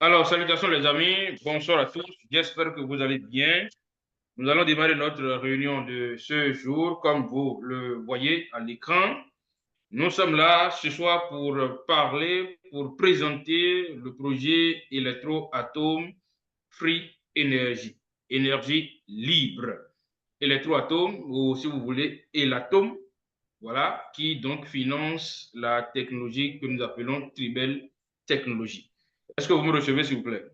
Alors, salutations les amis, bonsoir à tous, j'espère que vous allez bien. Nous allons démarrer notre réunion de ce jour, comme vous le voyez à l'écran. Nous sommes là ce soir pour parler, pour présenter le projet Électroatome Free Energy, énergie libre. Électroatome, ou si vous voulez, Elatome, voilà, qui donc finance la technologie que nous appelons Tribel Technologie. Est-ce que vous me recevez, s'il vous plaît?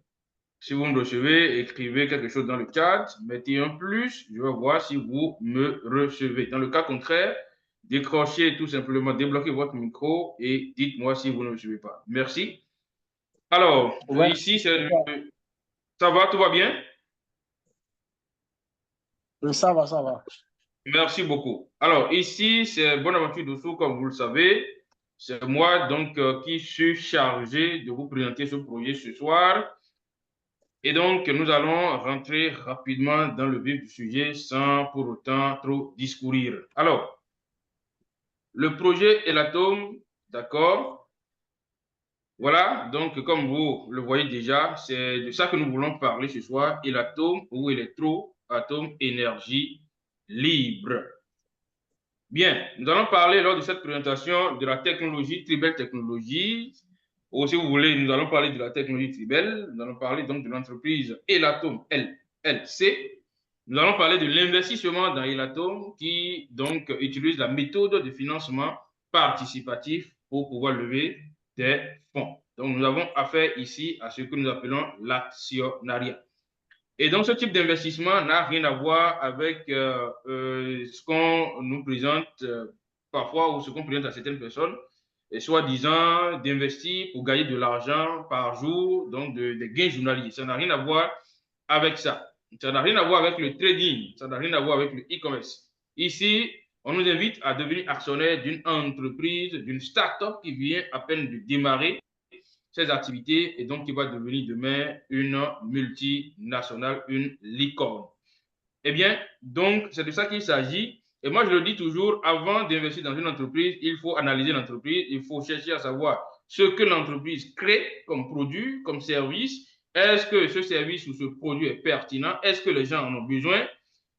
Si vous me recevez, écrivez quelque chose dans le chat, mettez un plus, je vais voir si vous me recevez. Dans le cas contraire, décrochez tout simplement, débloquez votre micro et dites-moi si vous ne me recevez pas. Merci. Alors, Ouais, ici, ça va, tout va bien? ça va, ça va. Merci beaucoup. Alors, ici, c'est Bonaventure Dossou, comme vous le savez. C'est moi, donc, qui suis chargé de vous présenter ce projet ce soir. Et donc, nous allons rentrer rapidement dans le vif du sujet sans pour autant trop discourir. Alors, le projet Elatome, d'accord? Voilà, donc comme vous le voyez déjà, c'est de ça que nous voulons parler ce soir, Elatome ou électroatome énergie libre. Bien, nous allons parler lors de cette présentation de la technologie, Tribel Technologie, ou si vous voulez, nous allons parler de la technologie Tribel, nous allons parler donc de l'entreprise Elatome LLC, nous allons parler de l'investissement dans Elatome qui donc utilise la méthode de financement participatif pour pouvoir lever des fonds. Donc nous avons affaire ici à ce que nous appelons l'actionnariat. Et donc, ce type d'investissement n'a rien à voir avec ce qu'on nous présente parfois ou ce qu'on présente à certaines personnes, et soi-disant d'investir pour gagner de l'argent par jour, donc des gains journaliers. Ça n'a rien à voir avec ça. Ça n'a rien à voir avec le trading, ça n'a rien à voir avec le e-commerce. Ici, on nous invite à devenir actionnaire d'une entreprise, d'une start-up qui vient à peine de démarrer ses activités et donc qui va devenir demain une multinationale, une licorne. Eh bien, donc, c'est de ça qu'il s'agit. Et moi, je le dis toujours, avant d'investir dans une entreprise, il faut analyser l'entreprise, il faut chercher à savoir ce que l'entreprise crée comme produit, comme service. Est-ce que ce service ou ce produit est pertinent? Est-ce que les gens en ont besoin?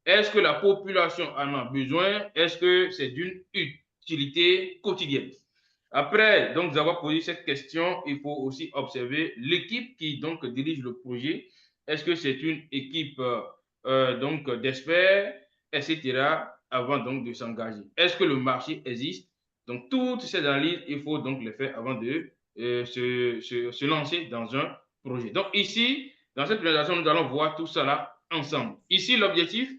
Est-ce que la population en a besoin? Est-ce que c'est d'une utilité quotidienne? Après donc avoir posé cette question, il faut aussi observer l'équipe qui donc dirige le projet. Est-ce que c'est une équipe donc d'experts, etc. avant donc de s'engager. Est-ce que le marché existe? Donc toutes ces analyses, il faut donc les faire avant de se lancer dans un projet. Donc ici, dans cette présentation, nous allons voir tout ça là ensemble. Ici, l'objectif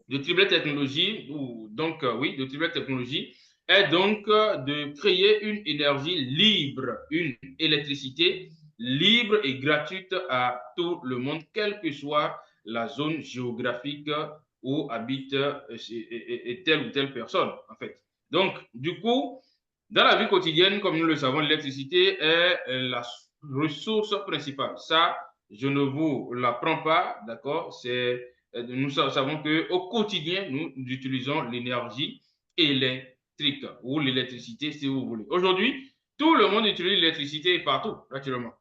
de Triblet Technologies, ou donc oui, de Triblet Technologies, est donc de créer une énergie libre, une électricité libre et gratuite à tout le monde, quelle que soit la zone géographique où habite telle ou telle personne, en fait. Donc, du coup, dans la vie quotidienne, comme nous le savons, l'électricité est la ressource principale. Ça, je ne vous l'apprends pas, d'accord? Nous savons qu'au quotidien, nous utilisons l'énergie électrique ou l'électricité, si vous voulez. Aujourd'hui, tout le monde utilise l'électricité partout, naturellement.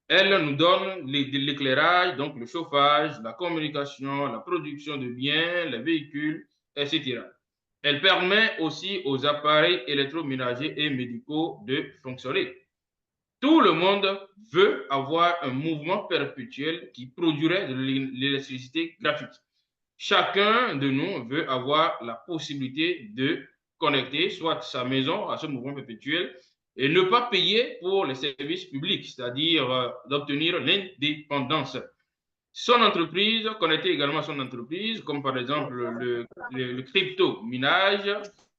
Elle nous donne l'éclairage, donc le chauffage, la communication, la production de biens, les véhicules, etc. Elle permet aussi aux appareils électroménagers et médicaux de fonctionner. Tout le monde veut avoir un mouvement perpétuel qui produirait de l'électricité gratuite. Chacun de nous veut avoir la possibilité de connecter soit sa maison à ce mouvement perpétuel et ne pas payer pour les services publics, c'est-à-dire d'obtenir l'indépendance. Son entreprise, connecter également à son entreprise, comme par exemple le crypto-minage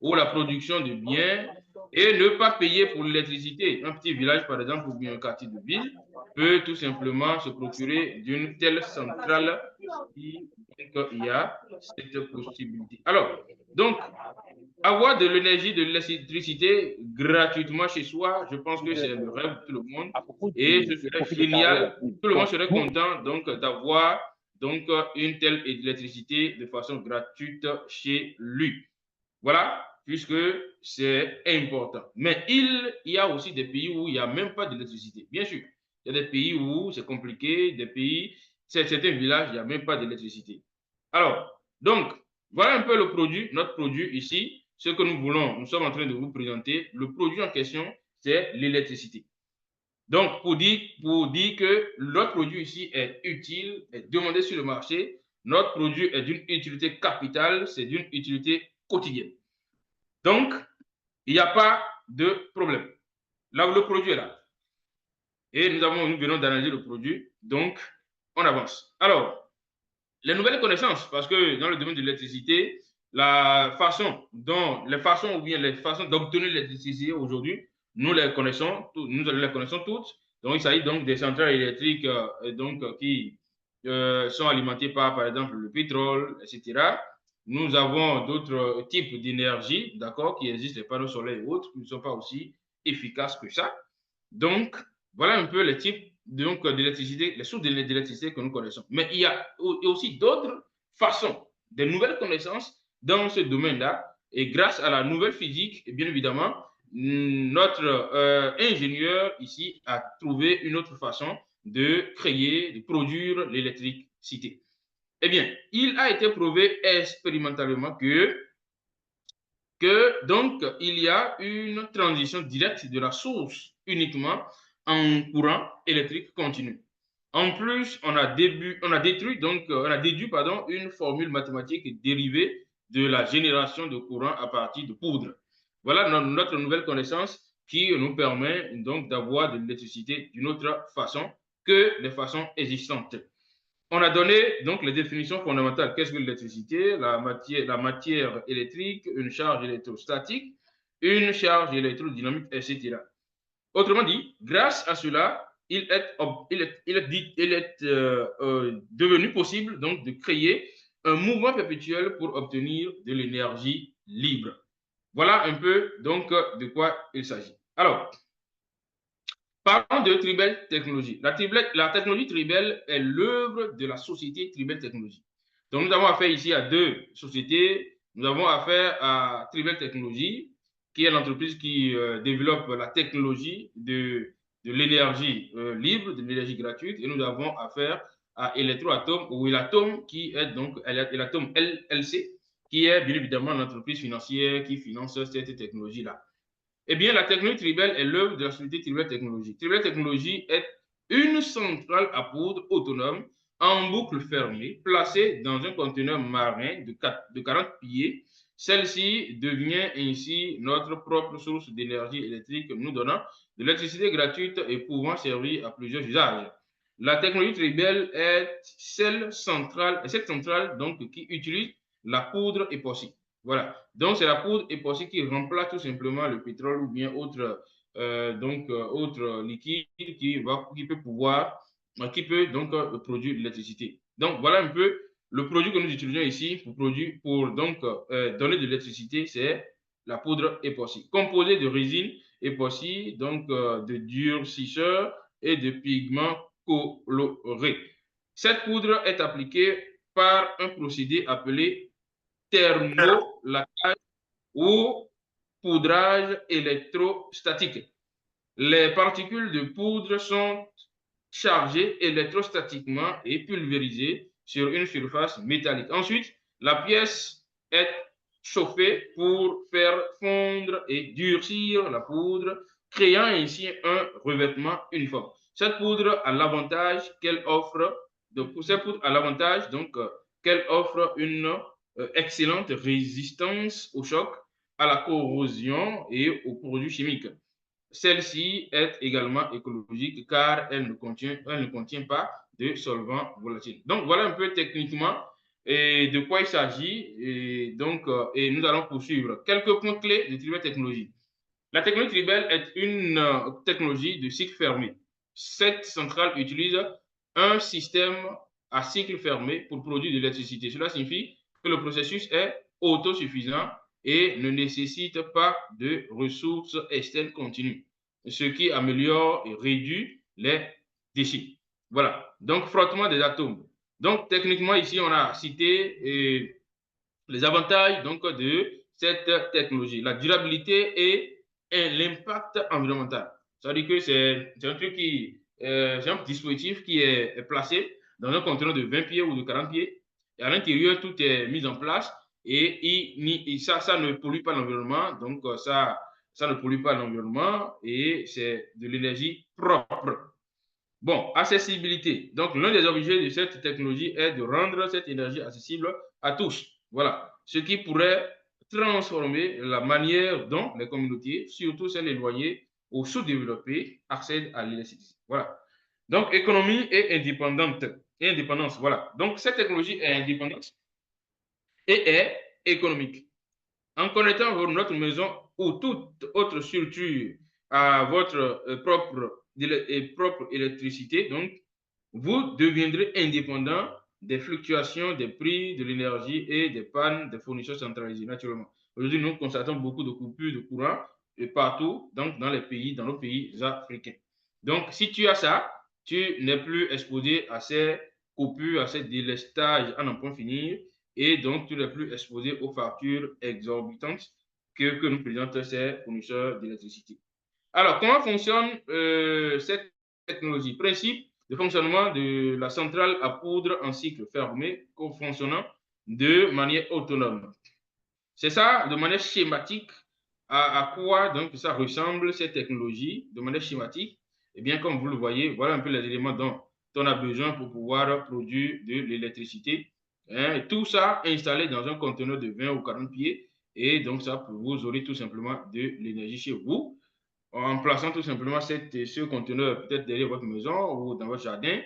ou la production de biens, et ne pas payer pour l'électricité. Un petit village, par exemple, ou bien un quartier de ville, peut tout simplement se procurer d'une telle centrale si donc, il y a cette possibilité. Alors, donc, avoir de l'énergie, de l'électricité gratuitement chez soi, je pense que c'est le rêve de tout le monde À propos et ce du serait profil de carrière. génial. Tout le monde Donc, serait content donc d'avoir donc une telle électricité de façon gratuite chez lui. Voilà, puisque c'est important. Mais il y a aussi des pays où il n'y a même pas d'électricité, bien sûr. Il y a des pays où c'est compliqué, des pays, certains villages, il n'y a même pas d'électricité. Alors, donc, voilà un peu le produit, notre produit ici, ce que nous voulons, nous sommes en train de vous présenter. Le produit en question, c'est l'électricité. Donc, pour dire que notre produit ici est utile, est demandé sur le marché, notre produit est d'une utilité capitale, c'est d'une utilité quotidienne. Donc, il n'y a pas de problème. Là où le produit est là. Et nous venons d'analyser le produit, donc on avance. Alors, les nouvelles connaissances, parce que dans le domaine de l'électricité, les façons d'obtenir l'électricité aujourd'hui, nous les connaissons toutes. Donc, il s'agit donc des centrales électriques qui sont alimentées par exemple, le pétrole, etc. Nous avons d'autres types d'énergie, d'accord, qui existent, les panneaux solaires et autres, qui ne sont pas aussi efficaces que ça. Donc, voilà un peu les types d'électricité, les sources d'électricité que nous connaissons. Mais il y a aussi d'autres façons, des nouvelles connaissances dans ce domaine-là. Et grâce à la nouvelle physique, bien évidemment, notre ingénieur ici a trouvé une autre façon de créer, de produire l'électricité. Eh bien, il a été prouvé expérimentalement donc il y a une transition directe de la source uniquement en courant électrique continu. En plus, on a déduit une formule mathématique dérivée de la génération de courant à partir de poudre. Voilà notre nouvelle connaissance qui nous permet donc d'avoir de l'électricité d'une autre façon que les façons existantes. On a donné donc les définitions fondamentales. Qu'est-ce que l'électricité? La matière électrique, une charge électrostatique, une charge électrodynamique, etc. Autrement dit, grâce à cela, il est devenu possible donc de créer un mouvement perpétuel pour obtenir de l'énergie libre. Voilà un peu donc de quoi il s'agit. Alors, parlons de Tribel Technologies. La technologie Tribel est l'œuvre de la société Tribel Technologies. Donc, nous avons affaire ici à deux sociétés. Nous avons affaire à Tribel Technologies, qui est l'entreprise qui développe la technologie de l'énergie libre, de l'énergie gratuite. Et nous avons affaire à Electroatom ou Elatom, qui est donc Elatom LLC, qui est bien évidemment l'entreprise financière qui finance cette technologie-là. Eh bien, la technologie Tribel est l'œuvre de la société Tribel Technologies. Tribel Technologies est une centrale à poudre autonome en boucle fermée, placée dans un conteneur marin de 40 pieds. Celle-ci devient ainsi notre propre source d'énergie électrique, nous donnant de l'électricité gratuite et pouvant servir à plusieurs usages. La technologie Tribel est cette centrale donc, qui utilise la poudre époxy. Voilà. Donc, c'est la poudre époxy qui remplace tout simplement le pétrole ou bien autre liquide qui peut donc produire de l'électricité. Donc, voilà un peu le produit que nous utilisons ici pour donner de l'électricité, c'est la poudre époxy, composée de résine époxy, donc de durcisseurs et de pigments colorés. Cette poudre est appliquée par un procédé appelé thermolacage ou poudrage électrostatique. Les particules de poudre sont chargées électrostatiquement et pulvérisées sur une surface métallique. Ensuite, la pièce est chauffée pour faire fondre et durcir la poudre, créant ainsi un revêtement uniforme. Cette poudre a l'avantage qu'elle offre une excellente résistance au choc, à la corrosion et aux produits chimiques. Celle-ci est également écologique car elle ne contient pas de solvants volatiles. Donc, voilà un peu techniquement de quoi il s'agit. Et nous allons poursuivre. Quelques points clés de Tribel Technologies. La technologie Tribel est une technologie de cycle fermé. Cette centrale utilise un système à cycle fermé pour produire de l'électricité. Cela signifie que le processus est autosuffisant et ne nécessite pas de ressources externes continues, ce qui améliore et réduit les déchets. Voilà. Donc, frottement des atomes. Donc, techniquement, ici, on a cité les avantages de cette technologie, la durabilité et l'impact environnemental. Ça veut dire que c'est un truc c'est un dispositif qui est placé dans un conteneur de 20 pieds ou de 40 pieds. Et à l'intérieur, tout est mis en place et ça ne pollue pas l'environnement. Donc, ça ne pollue pas l'environnement et c'est de l'énergie propre. Bon, accessibilité. Donc, l'un des objets de cette technologie est de rendre cette énergie accessible à tous. Voilà. Ce qui pourrait transformer la manière dont les communautés, surtout celles éloignées ou sous-développées, accèdent à l'électricité. Voilà. Donc, économie et indépendance. Voilà. Donc, cette technologie est indépendante et est économique. En connectant notre maison ou toute autre structure à votre propre électricité, donc, vous deviendrez indépendant des fluctuations des prix de l'énergie et des pannes des fournisseurs centralisés, naturellement. Aujourd'hui, nous constatons beaucoup de coupures de courant partout, donc dans nos pays africains. Donc, si tu as ça, tu n'es plus exposé à ces coupures, à ces délestages à n'en point finir, et donc tu n'es plus exposé aux factures exorbitantes que nous présentent ces fournisseurs d'électricité. Alors, comment fonctionne cette technologie? Principe de fonctionnement de la centrale à poudre en cycle fermé, fonctionnant de manière autonome. C'est ça, de manière schématique, à quoi donc ça ressemble cette technologie, de manière schématique. Eh bien, comme vous le voyez, voilà un peu les éléments dont on a besoin pour pouvoir produire de l'électricité. Hein, et tout ça installé dans un conteneur de 20 ou 40 pieds. Et donc, ça, vous aurez tout simplement de l'énergie chez vous en plaçant tout simplement ce conteneur peut-être derrière votre maison ou dans votre jardin.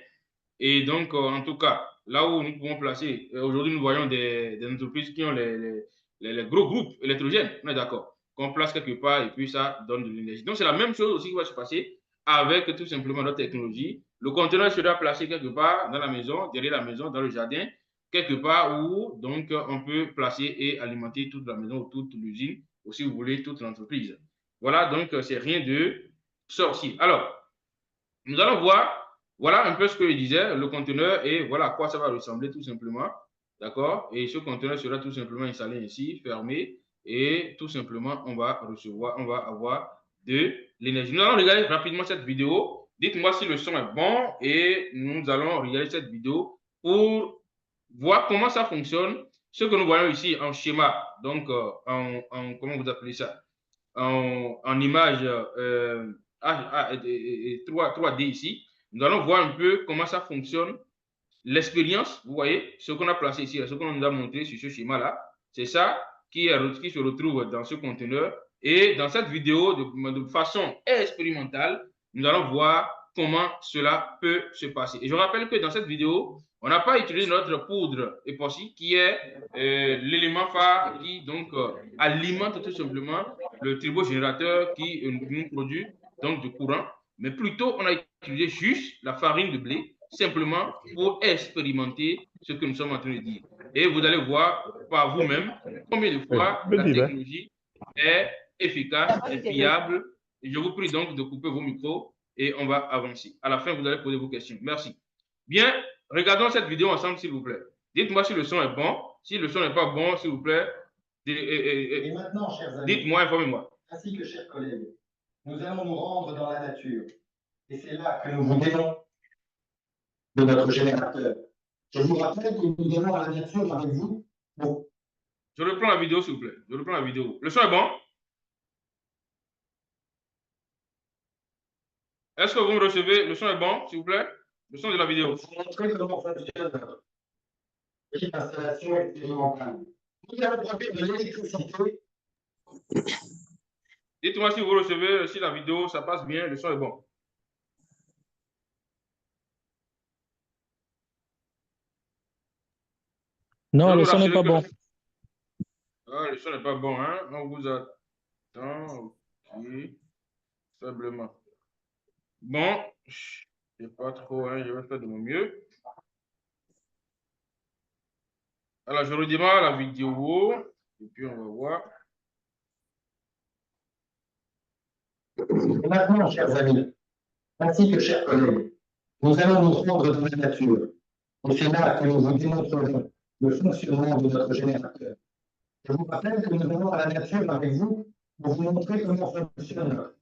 Et donc, en tout cas, là où nous pouvons placer, aujourd'hui, nous voyons des entreprises qui ont les gros groupes électrogènes, on est d'accord, qu'on place quelque part et puis ça donne de l'énergie. Donc, c'est la même chose aussi qui va se passer avec tout simplement notre technologie. Le conteneur sera placé quelque part dans la maison, derrière la maison, dans le jardin, quelque part où donc on peut placer et alimenter toute la maison ou toute l'usine, ou si vous voulez, toute l'entreprise. Voilà, donc c'est rien de sorcier. Alors, nous allons voir, voilà un peu ce que je disais, le conteneur et voilà à quoi ça va ressembler tout simplement. D'accord? Et ce conteneur sera tout simplement installé ici, fermé, et tout simplement, on va avoir de l'énergie. Nous allons regarder rapidement cette vidéo. Dites-moi si le son est bon et nous allons regarder cette vidéo pour voir comment ça fonctionne. Ce que nous voyons ici en schéma, donc comment vous appelez ça? En image 3D ici. Nous allons voir un peu comment ça fonctionne. L'expérience, vous voyez, ce qu'on a placé ici, ce qu'on nous a montré sur ce schéma-là, c'est ça qui se retrouve dans ce conteneur. Et dans cette vidéo, de façon expérimentale, nous allons voir comment cela peut se passer. Et je rappelle que dans cette vidéo, on n'a pas utilisé notre poudre époxy qui est l'élément phare qui donc alimente tout simplement le turbogénérateur qui nous produit donc du courant, mais plutôt on a utilisé juste la farine de blé simplement pour expérimenter ce que nous sommes en train de dire. Et vous allez voir par vous-même combien de fois la technologie est efficace, est fiable. Et je vous prie donc de couper vos micros et on va avancer. À la fin, vous allez poser vos questions. Merci. Bien, regardons cette vidéo ensemble, s'il vous plaît. Dites-moi si le son est bon. Si le son n'est pas bon, s'il vous plaît, et maintenant, chers amis, dites-moi, informez-moi. Ainsi que chers collègues, nous allons nous rendre dans la nature. Et c'est là que nous vous donnons de notre générateur. Je vous rappelle que nous allons à la nature avec vous. Bon. Je reprends la vidéo, s'il vous plaît. Je reprends la vidéo. Le son est bon? Est-ce que vous me recevez? Le son est bon, s'il vous plaît? Le son de la vidéo. Je vais vous montrer comment fonctionne notre petite installation expérimentale. Nous allons produire de l'électricité. Dites-moi si vous recevez, si la vidéo, ça passe bien, le son est bon. Non, le son n'est pas bon. Ah, le son n'est pas bon, hein? On vous attend. Ok. Faiblement. Bon, je ne sais pas trop, hein, je vais faire de mon mieux. Alors, je redémarre la vidéo et puis on va voir. Et maintenant, chers amis, ainsi que chers collègues, nous allons nous rendre dans la nature. Et c'est là que nous vous démontrerons le fonctionnement de notre générateur. Je vous rappelle que nous allons à la nature avec vous pour vous montrer comment fonctionne notre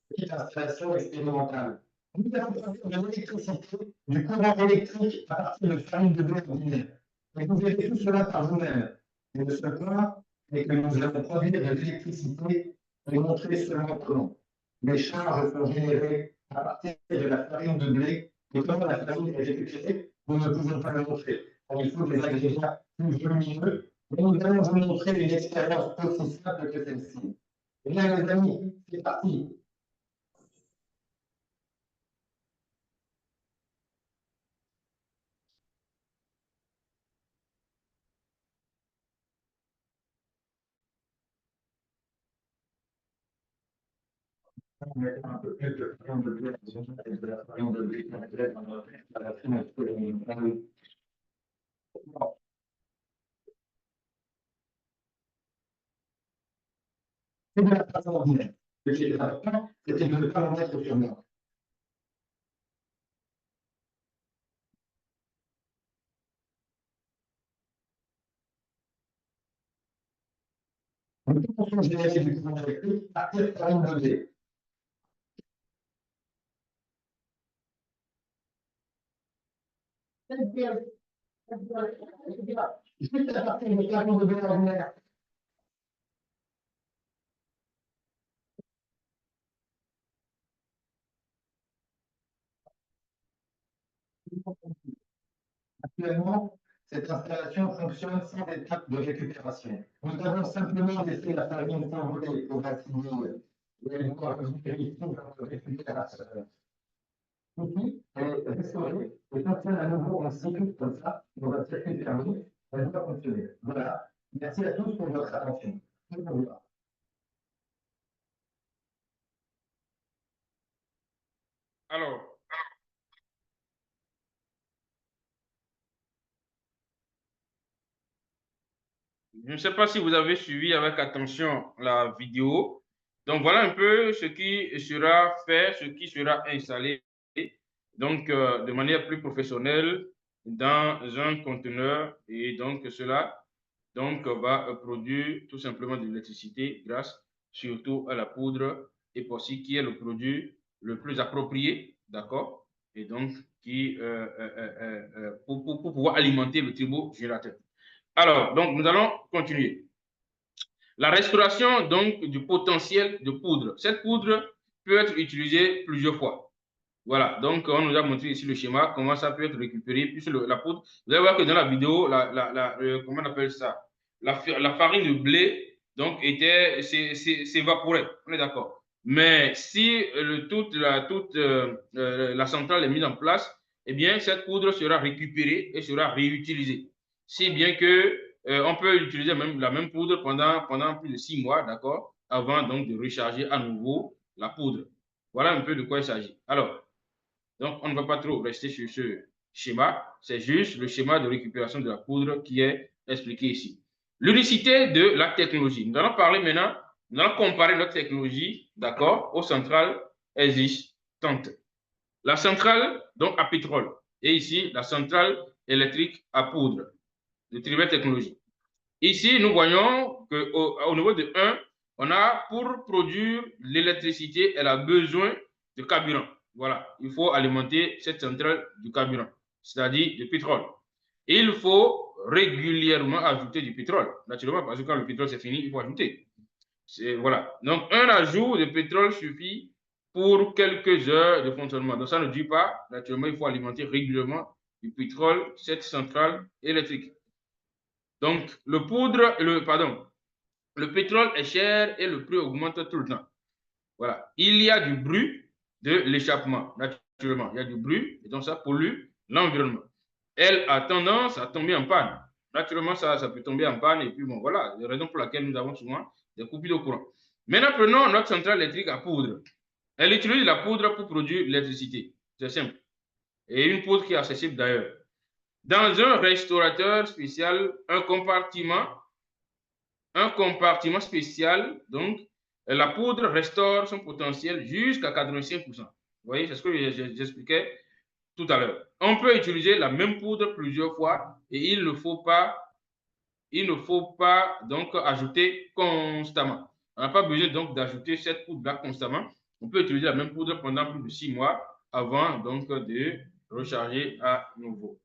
petite installation expérimentale. Nous allons produire de l'électricité, du courant électrique à partir de farine de blé ordinaire. Et vous verrez tout cela par vous-même. Et le seul point est que nous allons produire de l'électricité et montrer seulement comment. Les charges sont générées à partir de la farine de blé. Et comment la farine est récupérée, nous ne pouvons pas le montrer. Il faut des agrégats plus lumineux. Mais nous allons vous montrer une expérience aussi simple que celle-ci. Eh bien, les amis, c'est parti. On met un peu plus de farine de blé de la farine de blé dans la farine de blé. C'est de la façon ordinaire. Ce qui est important, c'était de ne pas en mettre sur moi. Nous pouvons générer du courant électrique à partir de farine de blé. Juste à partir de farine de blé ordinaire. Actuellement, cette installation fonctionne sans étape de récupération. Nous avons simplement laissé la farine s'envoler pour ainsi dire. Et elle doit revenir ici dans le récupérateur. Ici, elle est restaurée et fonctionne à nouveau en cycle comme ça, dans un circuit fermé. Elle doit fonctionner. Voilà. Merci à tous pour votre attention. Alors, je ne sais pas si vous avez suivi avec attention la vidéo. Donc, voilà un peu ce qui sera fait, ce qui sera installé, donc de manière plus professionnelle dans un conteneur. Et donc, cela donc, va produire tout simplement de l'électricité grâce surtout à la poudre époxy qui est le produit le plus approprié, d'accord? Et donc, qui, pour pouvoir alimenter le turbogénérateur. Alors, donc, nous allons continuer. La restauration, donc, du potentiel de poudre. Cette poudre peut être utilisée plusieurs fois. Voilà, donc, on nous a montré ici le schéma, comment ça peut être récupéré, puis la poudre. Vous allez voir que dans la vidéo, comment on appelle ça? La farine de blé, donc, s'évaporait. On est d'accord. Mais si toute la centrale est mise en place, eh bien, cette poudre sera récupérée et sera réutilisée. Si bien que on peut utiliser même la même poudre pendant plus de 6 mois, d'accord, avant donc de recharger à nouveau la poudre. Voilà un peu de quoi il s'agit. Alors, donc on ne va pas trop rester sur ce schéma, c'est juste le schéma de récupération de la poudre qui est expliqué ici. L'unicité de la technologie. Nous allons parler maintenant, nous allons comparer notre technologie, d'accord, aux centrales existantes. La centrale, donc à pétrole, et ici la centrale électrique à poudre de Trivet Technologies. Ici, nous voyons qu'au niveau de 1, on a pour produire l'électricité, elle a besoin de carburant. Voilà, il faut alimenter cette centrale du carburant, c'est-à-dire du pétrole. Et il faut régulièrement ajouter du pétrole, naturellement, parce que quand le pétrole c'est fini, il faut ajouter. Voilà, donc un ajout de pétrole suffit pour quelques heures de fonctionnement. Donc ça ne dure pas, naturellement, il faut alimenter régulièrement du pétrole cette centrale électrique. Donc, le pétrole est cher et le prix augmente tout le temps. Voilà. Il y a du bruit de l'échappement, naturellement. Il y a du bruit et donc ça pollue l'environnement. Elle a tendance à tomber en panne. Naturellement, ça peut tomber en panne et puis bon, voilà, la raison pour laquelle nous avons souvent des coupures de courant. Maintenant, prenons notre centrale électrique à poudre. Elle utilise la poudre pour produire l'électricité. C'est simple. Et une poudre qui est accessible d'ailleurs. Dans un restaurateur spécial, un compartiment spécial, donc la poudre restaure son potentiel jusqu'à 85%. Vous voyez, c'est ce que j'expliquais tout à l'heure. On peut utiliser la même poudre plusieurs fois et il ne faut pas donc ajouter constamment. On n'a pas besoin donc d'ajouter cette poudre-là constamment. On peut utiliser la même poudre pendant plus de 6 mois avant donc de recharger à nouveau.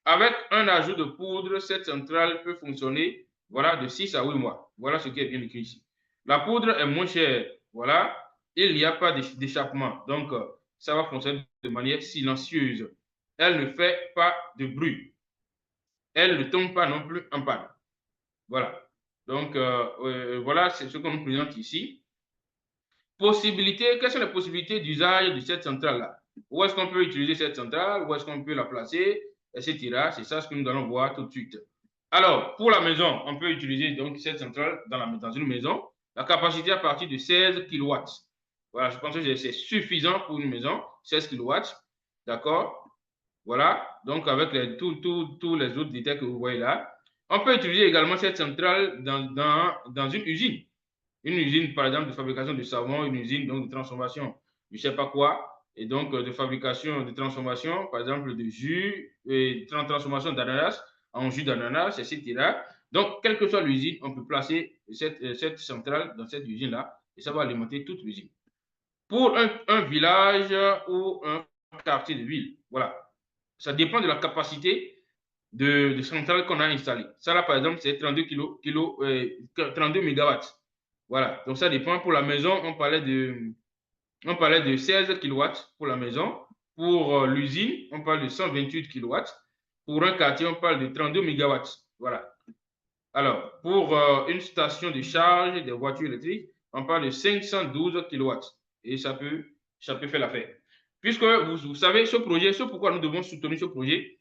Avec un ajout de poudre, cette centrale peut fonctionner voilà, de 6 à 8 mois. Voilà ce qui est bien écrit ici. La poudre est moins chère. Voilà. Il n'y a pas d'échappement. Donc, ça va fonctionner de manière silencieuse. Elle ne fait pas de bruit. Elle ne tombe pas non plus en panne. Voilà. Donc, voilà, c'est ce qu'on nous présente ici. Possibilités, quelles sont les possibilités d'usage de cette centrale-là? Où est-ce qu'on peut utiliser cette centrale? Où est-ce qu'on peut la placer? Etc. C'est ça ce que nous allons voir tout de suite. Alors, pour la maison, on peut utiliser donc cette centrale dans une maison. La capacité à partir de 16 kW. Voilà, je pense que c'est suffisant pour une maison, 16 kW. D'accord? Voilà, donc avec tous les autres détails que vous voyez là. On peut utiliser également cette centrale dans une usine. Une usine, par exemple, de fabrication de savon, une usine donc, de transformation, je ne sais pas quoi, et donc de fabrication, de transformation, par exemple, de jus, et de transformation d'ananas en jus d'ananas, etc. Donc, quelle que soit l'usine, on peut placer cette centrale dans cette usine-là, et ça va alimenter toute l'usine. Pour un village ou un quartier de ville, voilà. Ça dépend de la capacité de centrale qu'on a installée. Ça, là, par exemple, c'est 32 MW. Voilà, donc ça dépend. Pour la maison, on parlait de 16 kW pour la maison. Pour l'usine, on parle de 128 kW. Pour un quartier, on parle de 32 MW. Voilà. Alors, pour une station de charge des voitures électriques, on parle de 512 kW. Et ça peut faire l'affaire. Puisque vous savez, ce projet, ce pourquoi nous devons soutenir ce projet,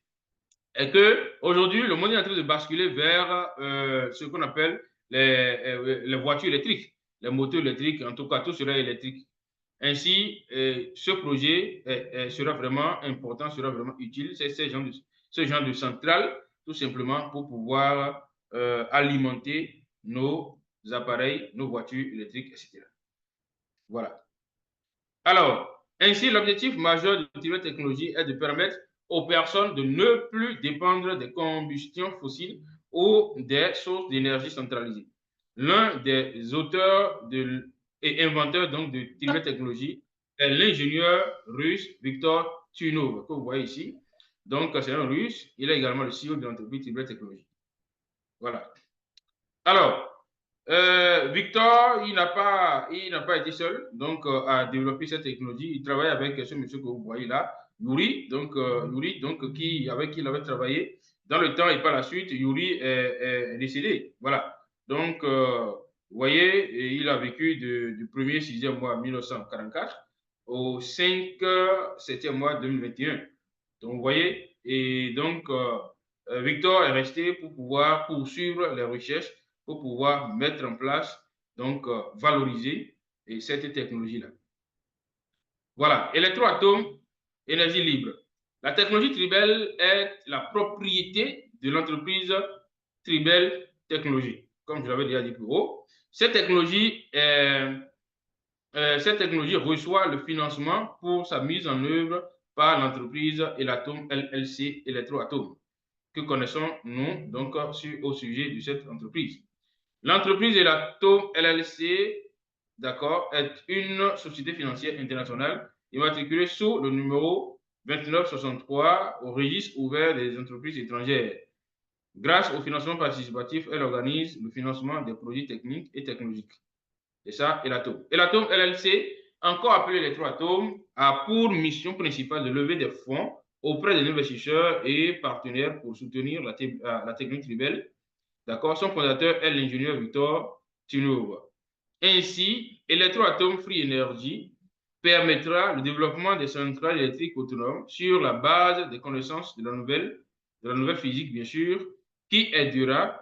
est que aujourd'hui, le monde est en train de basculer vers ce qu'on appelle les voitures électriques, les moteurs électriques, en tout cas, tout sera électrique. Ainsi, ce projet sera vraiment important, sera vraiment utile. C'est ce genre de centrale, tout simplement, pour pouvoir alimenter nos appareils, nos voitures électriques, etc. Voilà. Alors, ainsi, l'objectif majeur de Tivet Technologies est de permettre aux personnes de ne plus dépendre des combustions fossiles ou des sources d'énergie centralisées. L'un des auteurs et inventeurs donc, de Tivet Technologies est l'ingénieur russe Viktor Tunov, que vous voyez ici. Donc, c'est un russe. Il est également le CEO de l'entreprise Tivet Technologies. Voilà. Alors, Victor, il n'a pas été seul donc, à développer cette technologie. Il travaille avec ce monsieur que vous voyez là, Yuri, avec qui il avait travaillé. Dans le temps et par la suite, Yuri est décédé. Voilà. Donc, vous voyez, il a vécu du 1er 6e mois 1944 au 5e mois 2021. Donc, vous voyez, et donc, Victor est resté pour pouvoir poursuivre les recherches, pour pouvoir mettre en place, donc valoriser cette technologie-là. Voilà, électroatome, énergie libre. La technologie Tribel est la propriété de l'entreprise Tribel Technologies, comme je l'avais déjà dit plus haut. Cette technologie reçoit le financement pour sa mise en œuvre par l'entreprise Elatome LLC Électroatome, que connaissons nous donc au sujet de cette entreprise. L'entreprise Elatome LLC, d'accord, est une société financière internationale immatriculée sous le numéro 2963 au registre ouvert des entreprises étrangères. Grâce au financement participatif, elle organise le financement des produits techniques et technologiques. C'est ça, Elatome. Elatome LLC, encore appelé Électroatome, a pour mission principale de lever des fonds auprès des investisseurs et partenaires pour soutenir la technique Tribel. D'accord, son fondateur est l'ingénieur Victor Tunov. Ainsi, Electroatome Free Energy permettra le développement des centrales électriques autonomes sur la base des connaissances de la nouvelle physique, bien sûr, qui aidera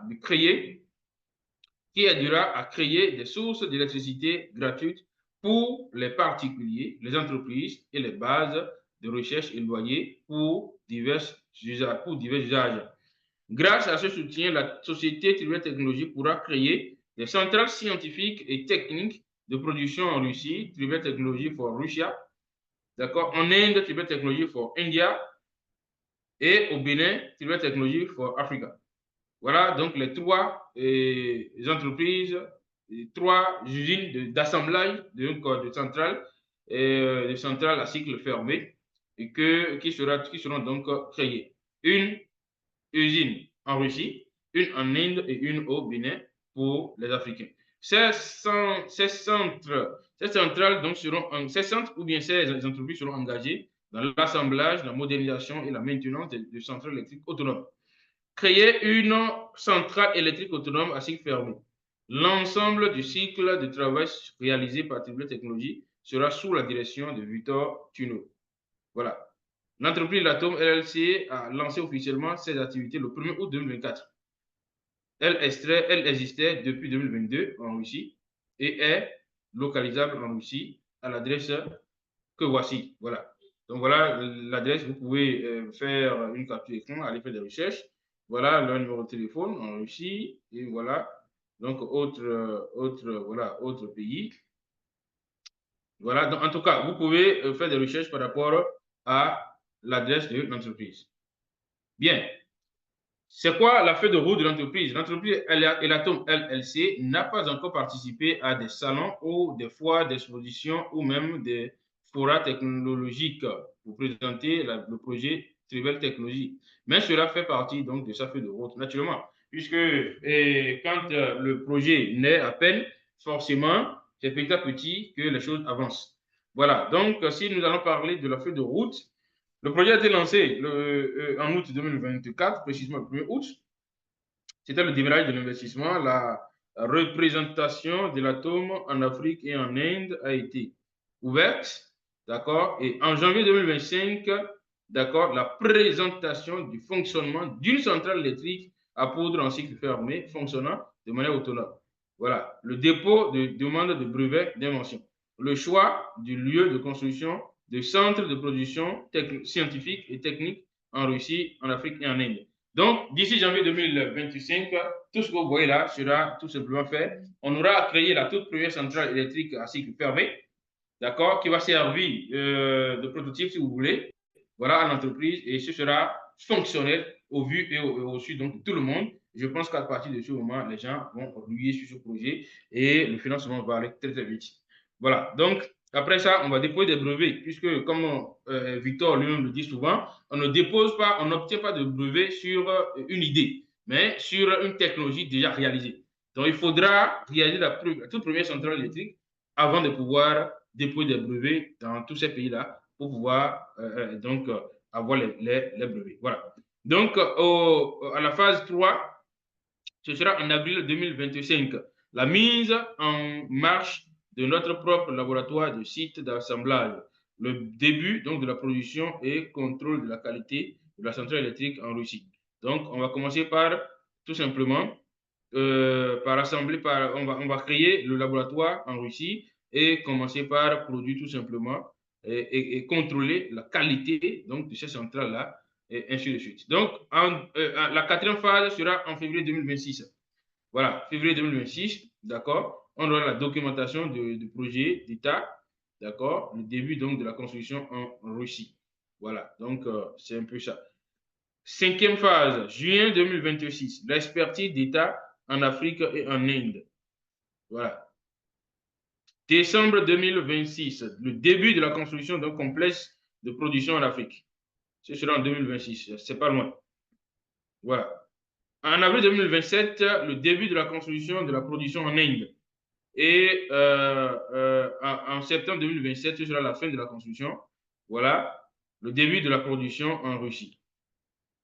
à créer des sources d'électricité gratuites pour les particuliers, les entreprises et les bases de recherche éloignées pour divers usages. Grâce à ce soutien, la société Tribel Technologies pourra créer des centrales scientifiques et techniques de production en Russie, Tribel Technologies for Russia, d'accord, en Inde, Tribel Technologies for India, et au Bénin, Tribel Technologies for Africa. Voilà donc les trois entreprises, les trois usines d'assemblage de centrales à cycle fermé et qui seront donc créées. Une usine en Russie, une en Inde et une au Bénin pour les Africains. Ces centrales donc seront, ces centres ou bien ces entreprises seront engagées dans l'assemblage, la modernisation et la maintenance de centrales électriques autonomes. Créer une centrale électrique autonome à cycle fermé. L'ensemble du cycle de travail réalisé par Triplet Technologies sera sous la direction de Victor Thuneau. Voilà. L'entreprise Latom LLC a lancé officiellement ses activités le 1er août 2024. Elle existait depuis 2022 en Russie et est localisable en Russie à l'adresse que voici. Voilà. Donc voilà l'adresse. Vous pouvez faire une capture d'écran, aller faire des recherches. Voilà le numéro de téléphone en Russie et voilà. Donc autre pays. Voilà. Donc, en tout cas, vous pouvez faire des recherches par rapport à l'adresse de l'entreprise. Bien. C'est quoi la feuille de route de l'entreprise? L'entreprise Elatom LLC n'a pas encore participé à des salons ou des foires d'exposition ou même des forats technologiques pour présenter le projet Tribel Technologies. Mais cela fait partie donc de sa feuille de route, naturellement, puisque quand le projet naît à peine, forcément, c'est petit à petit que les choses avancent. Voilà, donc si nous allons parler de la feuille de route, le projet a été lancé en août 2024, précisément le 1er août. C'était le démarrage de l'investissement. La représentation de l'atome en Afrique et en Inde a été ouverte. D'accord. Et en janvier 2025, d'accord, la présentation du fonctionnement d'une centrale électrique à poudre en cycle fermé fonctionnant de manière autonome. Voilà. Le dépôt de demande de brevet d'invention. Le choix du lieu de construction de centres de production scientifique et technique en Russie, en Afrique et en Inde. Donc, d'ici janvier 2025, tout ce que vous voyez là sera tout simplement fait. On aura créé la toute première centrale électrique à cycle fermé, d'accord, qui va servir de prototype, si vous voulez, voilà, à l'entreprise, et ce sera fonctionnel au vu et au su donc, de tout le monde. Je pense qu'à partir de ce moment, les gens vont ruer sur ce projet et le financement va aller très, très vite. Voilà, donc, après ça, on va déposer des brevets, puisque, comme Victor lui-même le dit souvent, on ne dépose pas, on n'obtient pas de brevet sur une idée, mais sur une technologie déjà réalisée. Donc, il faudra réaliser la toute première centrale électrique avant de pouvoir déposer des brevets dans tous ces pays-là pour pouvoir avoir les brevets. Voilà. Donc, à la phase 3, ce sera en avril 2025. La mise en marche de notre propre laboratoire de site d'assemblage. Le début donc, de la production et contrôle de la qualité de la centrale électrique en Russie. Donc, on va commencer par, tout simplement, par assembler, on va créer le laboratoire en Russie et commencer par produire tout simplement et contrôler la qualité donc, de ces centrales-là et ainsi de suite. Donc, la quatrième phase sera en février 2026. Voilà, février 2026, d'accord. On aura la documentation du projet d'État, d'accord. Le début donc de la construction en Russie. Voilà, donc c'est un peu ça. Cinquième phase, juin 2026, l'expertise d'État en Afrique et en Inde. Voilà. Décembre 2026, le début de la construction d'un complexe de production en Afrique. Ce sera en 2026, c'est pas loin. Voilà. En avril 2027, le début de la construction de la production en Inde. Et en septembre 2027, ce sera la fin de la construction. Voilà, le début de la production en Russie.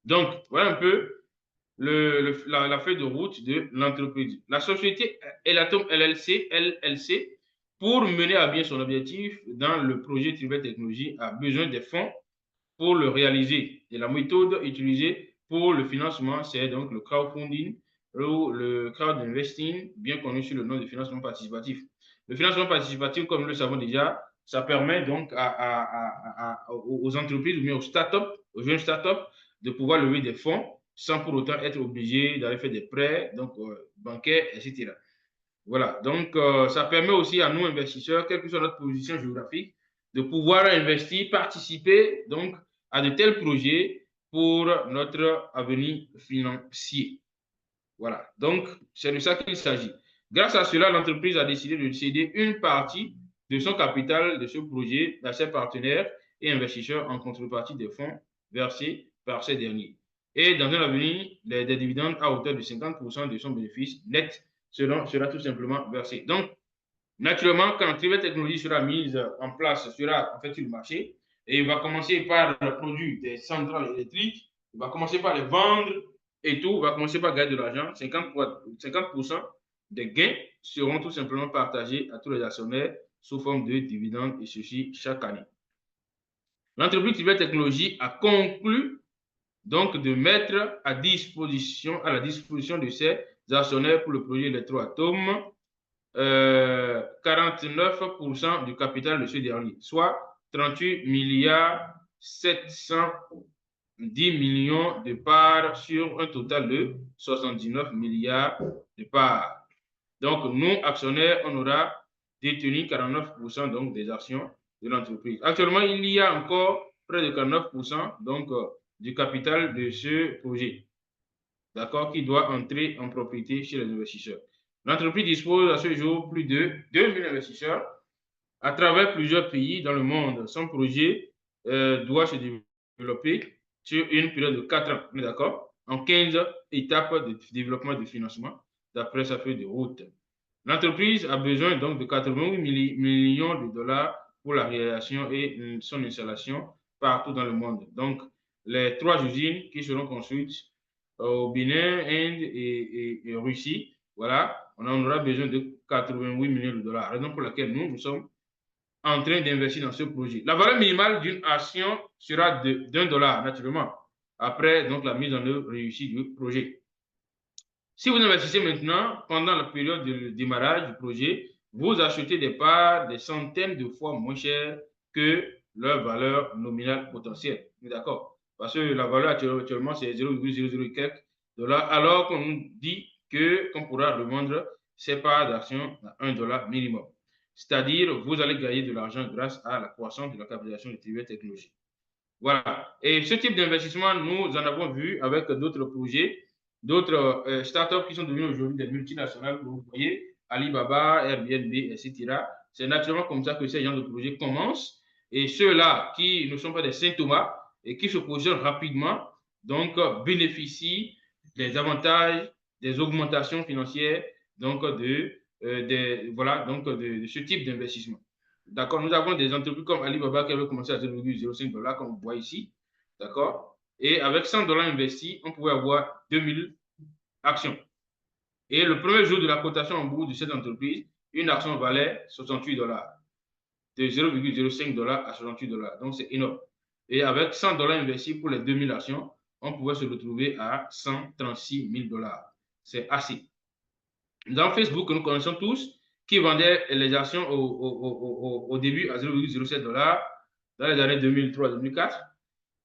Donc, voilà un peu la feuille de route de l'entreprise. La société Elatom LLC, pour mener à bien son objectif dans le projet Tribel Technologies, a besoin des fonds pour le réaliser. Et la méthode utilisée pour le financement, c'est donc le crowdfunding ou le crowd investing, bien connu sous le nom de financement participatif. Le financement participatif, comme nous le savons déjà, ça permet donc aux entreprises ou bien aux startups, aux jeunes startups, de pouvoir lever des fonds sans pour autant être obligé d'aller faire des prêts donc, bancaires, etc. Voilà, donc ça permet aussi à nous investisseurs, quelle que soit notre position géographique, de pouvoir investir, participer donc à de tels projets pour notre avenir financier. Voilà, donc c'est de ça qu'il s'agit. Grâce à cela, l'entreprise a décidé de céder une partie de son capital de ce projet à ses partenaires et investisseurs en contrepartie des fonds versés par ces derniers. Et dans un avenir, des dividendes à hauteur de 50% de son bénéfice net sera tout simplement versé. Donc, naturellement, quand Trivet Technologies sera mise en place, sera en fait sur le marché, et il va commencer par produire des centrales électriques, il va commencer par les vendre et tout, il va commencer par gagner de l'argent. 50% des gains seront tout simplement partagés à tous les actionnaires sous forme de dividendes, et ceci chaque année. L'entreprise Trivet Technologies a conclu donc de mettre à la disposition de ses actionnaires pour le projet Electroatom 49% du capital de ce dernier, soit 38 milliards 710 millions de parts sur un total de 79 milliards de parts. Donc, nous, actionnaires, on aura détenu 49% donc, des actions de l'entreprise. Actuellement, il y a encore près de 49% donc, du capital de ce projet, d'accord, qui doit entrer en propriété chez les investisseurs. L'entreprise dispose à ce jour plus de 2000 investisseurs à travers plusieurs pays dans le monde. Son projet doit se développer sur une période de 4 ans, d'accord, en 15 étapes de développement de financement d'après sa feuille de route. L'entreprise a besoin donc de 88 millions de dollars pour la réalisation et son installation partout dans le monde. Donc, les 3 usines qui seront construites au Bénin, Inde et Russie, voilà, on en aura besoin de 88 millions de dollars. Raison pour laquelle nous sommes en train d'investir dans ce projet. La valeur minimale d'une action sera d'$1, naturellement, après donc, la mise en œuvre réussie du projet. Si vous investissez maintenant, pendant la période de démarrage du projet, vous achetez des parts des centaines de fois moins chères que leur valeur nominale potentielle. D'accord? Parce que la valeur actuellement, c'est 0,00 quelques dollars, alors qu'on nous dit qu'on pourra revendre ces parts d'actions à $1 minimum. C'est-à-dire, vous allez gagner de l'argent grâce à la croissance de la capitalisation de Trivet Technologies. Voilà. Et ce type d'investissement, nous en avons vu avec d'autres projets, d'autres startups qui sont devenues aujourd'hui des multinationales, vous voyez, Alibaba, Airbnb, etc. C'est naturellement comme ça que ces genres de projets commencent. Et ceux-là qui ne sont pas des Saint Thomas et qui se positionnent rapidement, donc bénéficient des avantages, des augmentations financières, donc voilà, donc de ce type d'investissement. D'accord, nous avons des entreprises comme Alibaba qui avait commencé à 0,05 $, comme vous voyez ici. D'accord, et avec 100 $ investis, on pouvait avoir 2000 actions. Et le premier jour de la cotation en bourse de cette entreprise, une action valait 68 $, de 0,05 $ à 68 $. Donc, c'est énorme. Et avec 100 $ investis pour les 2000 actions, on pouvait se retrouver à 136 000 $. C'est assez. Dans Facebook, que nous connaissons tous, qui vendait les actions au début à 0,07 $, dans les années 2003-2004.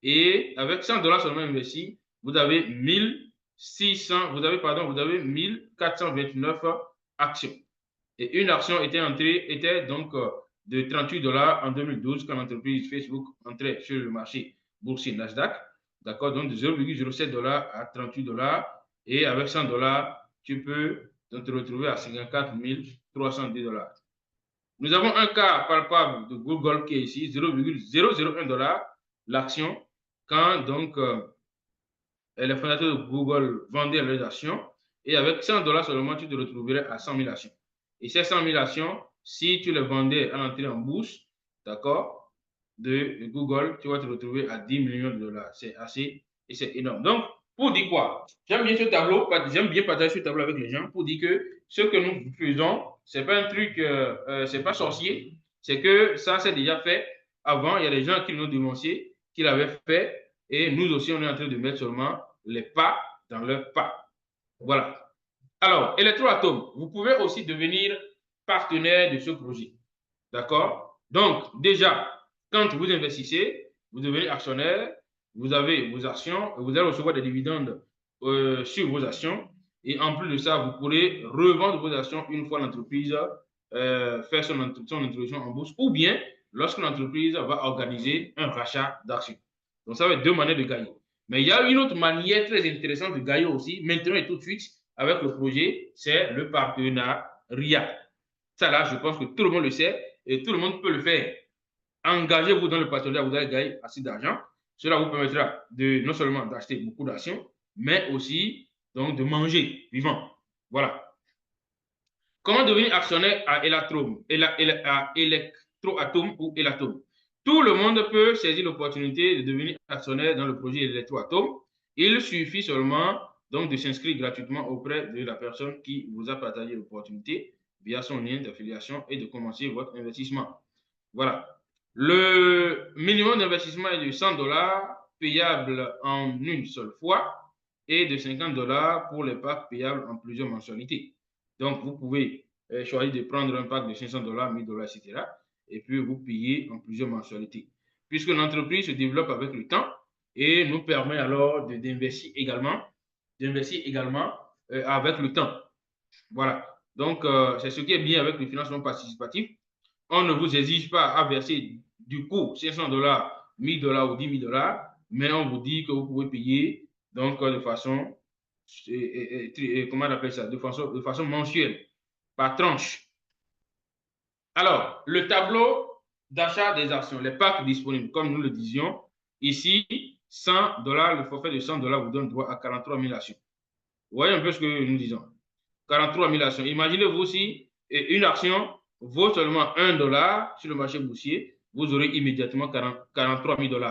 Et avec 100 $ seulement investis, vous avez 1429 actions. Et une action était donc de 38 $ en 2012 quand l'entreprise Facebook entrait sur le marché boursier Nasdaq. D'accord, donc de 0,07 $ à 38 $. Et avec 100 $, tu peux te retrouver à 54 310 $. Nous avons un cas palpable de Google qui est ici, 0,001 $ l'action, quand donc les fondateurs de Google vendaient leurs actions, et avec 100 $ seulement, tu te retrouverais à 100 000 actions. Et ces 100 000 actions, si tu les vendais à l'entrée en bourse, d'accord, de Google, tu vas te retrouver à 10 millions de dollars. C'est assez, et c'est énorme. Donc, pour dire quoi? J'aime bien ce tableau, j'aime bien partager ce tableau avec les gens pour dire que ce que nous faisons, c'est pas un truc, c'est pas sorcier, c'est que ça, c'est déjà fait avant. Il y a des gens qui nous ont dénoncé, qui l'avaient fait, et nous aussi, on est en train de mettre seulement les pas dans leurs pas. Voilà. Alors, Electroatom, vous pouvez aussi devenir partenaire de ce projet. D'accord? Donc, déjà, quand vous investissez, vous devenez actionnaire, vous avez vos actions, vous allez recevoir des dividendes sur vos actions. Et en plus de ça, vous pourrez revendre vos actions une fois l'entreprise fait son introduction en bourse, ou bien lorsque l'entreprise va organiser un rachat d'actions. Donc, ça va être 2 manières de gagner. Mais il y a une autre manière très intéressante de gagner aussi, maintenant et tout de suite, avec le projet, c'est le partenariat. Ça là, je pense que tout le monde le sait et tout le monde peut le faire. engagez-vous dans le partenariat, vous allez gagner assez d'argent. Cela vous permettra de non seulement d'acheter beaucoup d'actions, mais aussi donc, de manger vivant. Voilà. Comment devenir actionnaire à Electroatom ou Electroatom? Tout le monde peut saisir l'opportunité de devenir actionnaire dans le projet Electroatom. Il suffit seulement donc de s'inscrire gratuitement auprès de la personne qui vous a partagé l'opportunité via son lien d'affiliation et de commencer votre investissement. Voilà. Le minimum d'investissement est de 100 $ payable en une seule fois et de 50 $ pour les packs payables en plusieurs mensualités. Donc, vous pouvez choisir de prendre un pack de 500 $, 1000 $, etc. Et puis, vous payez en plusieurs mensualités. Puisque l'entreprise se développe avec le temps et nous permet alors d'investir également, avec le temps. Voilà. Donc, c'est ce qui est bien avec le financement participatif. On ne vous exige pas à verser du coup 500 $, 1000 $ ou 10 000 $, mais on vous dit que vous pouvez payer donc de façon, comment on appelle ça, de façon mensuelle, par tranche. Alors, le tableau d'achat des actions, les packs disponibles, comme nous le disions, ici, 100 $, le forfait de 100 $ vous donne droit à 43 000 actions. Vous voyez un peu ce que nous disons. 43 000 actions. Imaginez-vous si une action vaut seulement 1 $ sur le marché boursier, vous aurez immédiatement 43 000 $.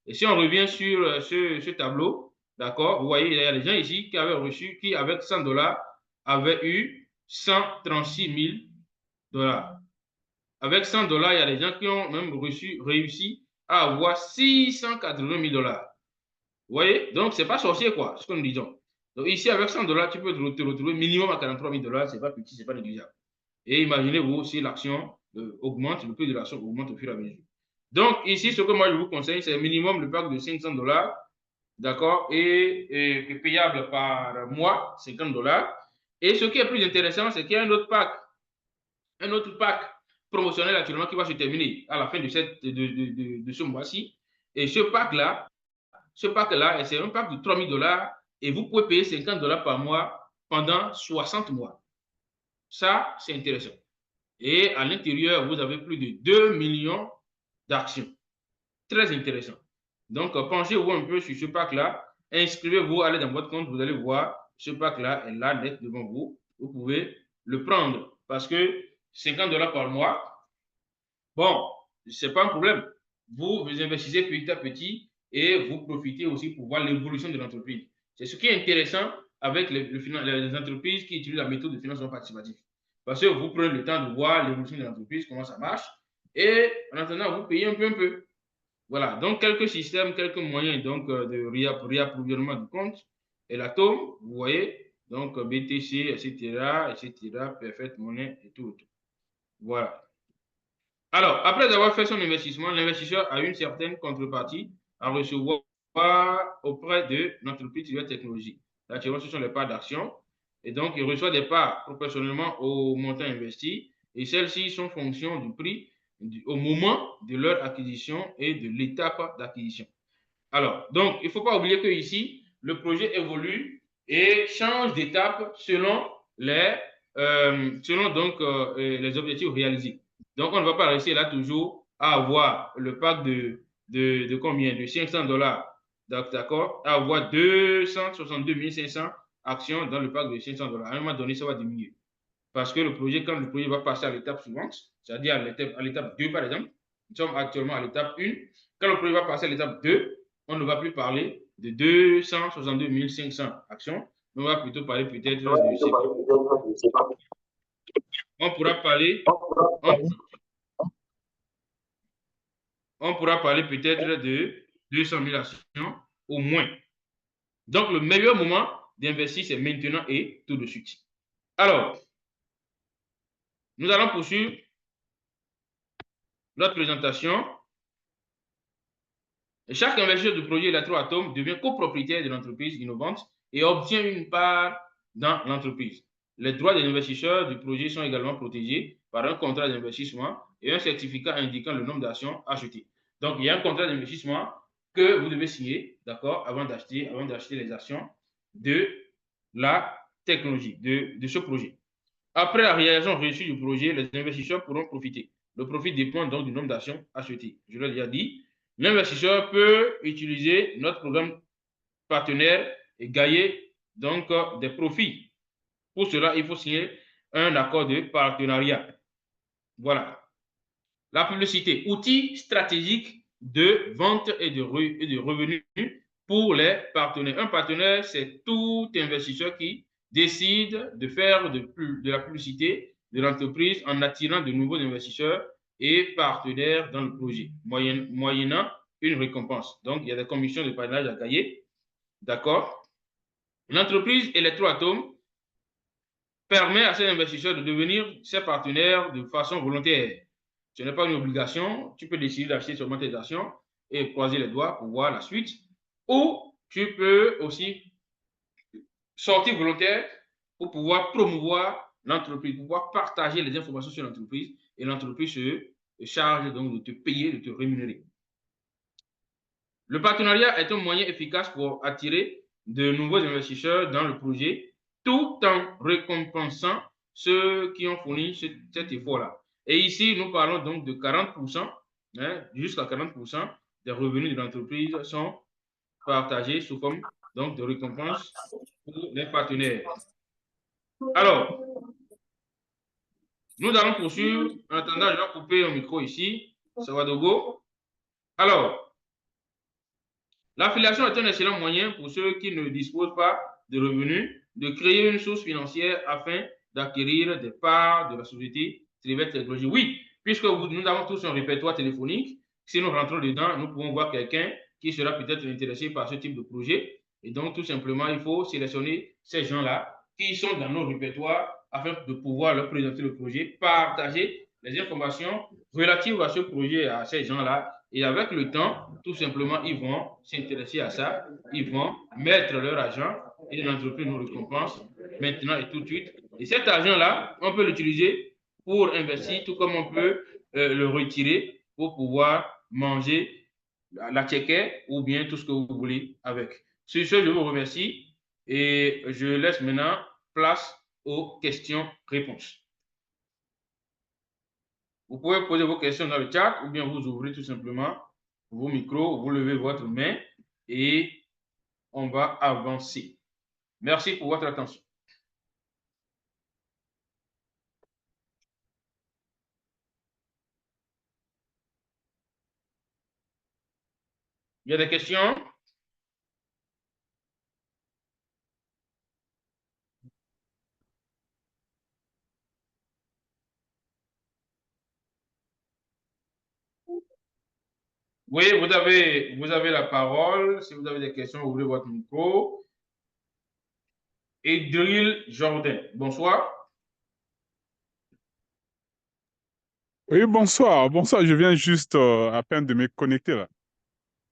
Et si on revient sur ce tableau, d'accord, vous voyez, il y a des gens ici qui avaient reçu, qui avec 100 $ avaient eu 136 000 $. Avec 100 $, il y a des gens qui ont même réussi à avoir 680 000 $. Vous voyez? Donc, ce n'est pas sorcier, quoi, ce que nous disons. Donc, ici, avec 100 $, tu peux te retrouver minimum à 43 000 $. Ce n'est pas petit, ce n'est pas négligeable. Et imaginez-vous si l'action augmente, le prix de l'action augmente au fur et à mesure. Donc, ici, ce que moi, je vous conseille, c'est minimum le pack de 500 $, d'accord, et payable par mois, 50 $. Et ce qui est plus intéressant, c'est qu'il y a un autre pack promotionnel actuellement qui va se terminer à la fin de ce mois-ci. Et ce pack-là, c'est un pack de 3 000 $ et vous pouvez payer 50 $ par mois pendant 60 mois. Ça, c'est intéressant. Et à l'intérieur, vous avez plus de 2 millions d'actions. Très intéressant. Donc, penchez-vous un peu sur ce pack-là. Inscrivez-vous, allez dans votre compte, vous allez voir, ce pack-là est là, net devant vous. Vous pouvez le prendre parce que 50 $ par mois, bon, ce n'est pas un problème. Vous investissez petit à petit et vous profitez aussi pour voir l'évolution de l'entreprise. C'est ce qui est intéressant avec les entreprises qui utilisent la méthode de financement participatif. Parce que vous prenez le temps de voir l'évolution de l'entreprise, comment ça marche, et en attendant, vous payez un peu. Voilà, donc quelques systèmes, quelques moyens donc, de réapprovisionnement du compte. Et l'atome, vous voyez, donc BTC, etc., Perfect Money et tout. Voilà. Alors, après avoir fait son investissement, l'investisseur a une certaine contrepartie à recevoir auprès de l'entreprise de technologie. Actuellement, ce sont les parts d'action. Et donc, il reçoit des parts proportionnellement au montant investi. Et celles-ci sont fonction du prix au moment de leur acquisition et de l'étape d'acquisition. Alors, donc, il ne faut pas oublier que ici, le projet évolue et change d'étape selon les objectifs réalisés. Donc, on ne va pas rester là toujours à avoir le pack de combien? De 500 $, d'accord? À avoir 262 500 actions dans le pack de 500 $. À un moment donné, ça va diminuer. Parce que quand le projet va passer à l'étape suivante, c'est-à-dire à l'étape 2, par exemple, nous sommes actuellement à l'étape 1. Quand le projet va passer à l'étape 2, on ne va plus parler de 262 500 actions, mais on va plutôt parler peut-être de, on pourra parler peut-être de 200 000 actions au moins. Donc, le meilleur moment d'investir, c'est maintenant et tout de suite. Alors, nous allons poursuivre notre présentation. Chaque investisseur du projet Electroatom devient copropriétaire de l'entreprise innovante et obtient une part dans l'entreprise. Les droits des investisseurs du projet sont également protégés par un contrat d'investissement et un certificat indiquant le nombre d'actions achetées. Donc, il y a un contrat d'investissement que vous devez signer, d'accord, avant d'acheter les actions de la technologie, de ce projet. Après la réalisation reçue du projet, les investisseurs pourront profiter Le profit dépend donc du nombre d'actions achetées. Je l'ai déjà dit. L'investisseur peut utiliser notre programme partenaire et gagner donc des profits. Pour cela, il faut signer un accord de partenariat. Voilà. La publicité, outil stratégique de vente et de revenus pour les partenaires. Un partenaire, c'est tout investisseur qui décide de faire de la publicité de l'entreprise en attirant de nouveaux investisseurs et partenaires dans le projet, moyennant une récompense. Donc, il y a des commissions de partenariat à gagner. D'accord? L'entreprise Electroatom permet à ces investisseurs de devenir ses partenaires de façon volontaire. Ce n'est pas une obligation. Tu peux décider d'acheter seulement tes actions et croiser les doigts pour voir la suite. Ou tu peux aussi sortir volontaire pour pouvoir promouvoir l'entreprise, pour pouvoir partager les informations sur l'entreprise et l'entreprise se charge donc de te payer, de te rémunérer. Le partenariat est un moyen efficace pour attirer de nouveaux investisseurs dans le projet tout en récompensant ceux qui ont fourni cet effort-là. Et ici, nous parlons donc de 40%, jusqu'à 40% des revenus de l'entreprise sont partagés sous forme donc, de récompenses pour les partenaires. Alors, nous allons poursuivre. En attendant, je vais couper un micro ici. Sawadogo. Alors, l'affiliation est un excellent moyen pour ceux qui ne disposent pas de revenus de créer une source financière afin d'acquérir des parts de la société Trivette Technologies. Oui, puisque nous avons tous un répertoire téléphonique, si nous rentrons dedans, nous pouvons voir quelqu'un qui sera peut-être intéressé par ce type de projet. Et donc, tout simplement, il faut sélectionner ces gens-là qui sont dans nos répertoires afin de pouvoir leur présenter le projet, partager les informations relatives à ce projet à ces gens-là. Et avec le temps, tout simplement, ils vont s'intéresser à ça, ils vont mettre leur argent et l'entreprise nous récompense maintenant et tout de suite. Et cet argent-là, on peut l'utiliser pour investir, tout comme on peut le retirer pour pouvoir manger la tchéquée ou bien tout ce que vous voulez avec. Sur ce, je vous remercie et je laisse maintenant place aux questions-réponses. Vous pouvez poser vos questions dans le chat ou bien vous ouvrez tout simplement vos micros, vous levez votre main et on va avancer. Merci pour votre attention. Il y a des questions? Oui, vous avez la parole. Si vous avez des questions, ouvrez votre micro. Edril Jordan, bonsoir. Oui, bonsoir. Bonsoir, je viens juste à peine de me connecter là.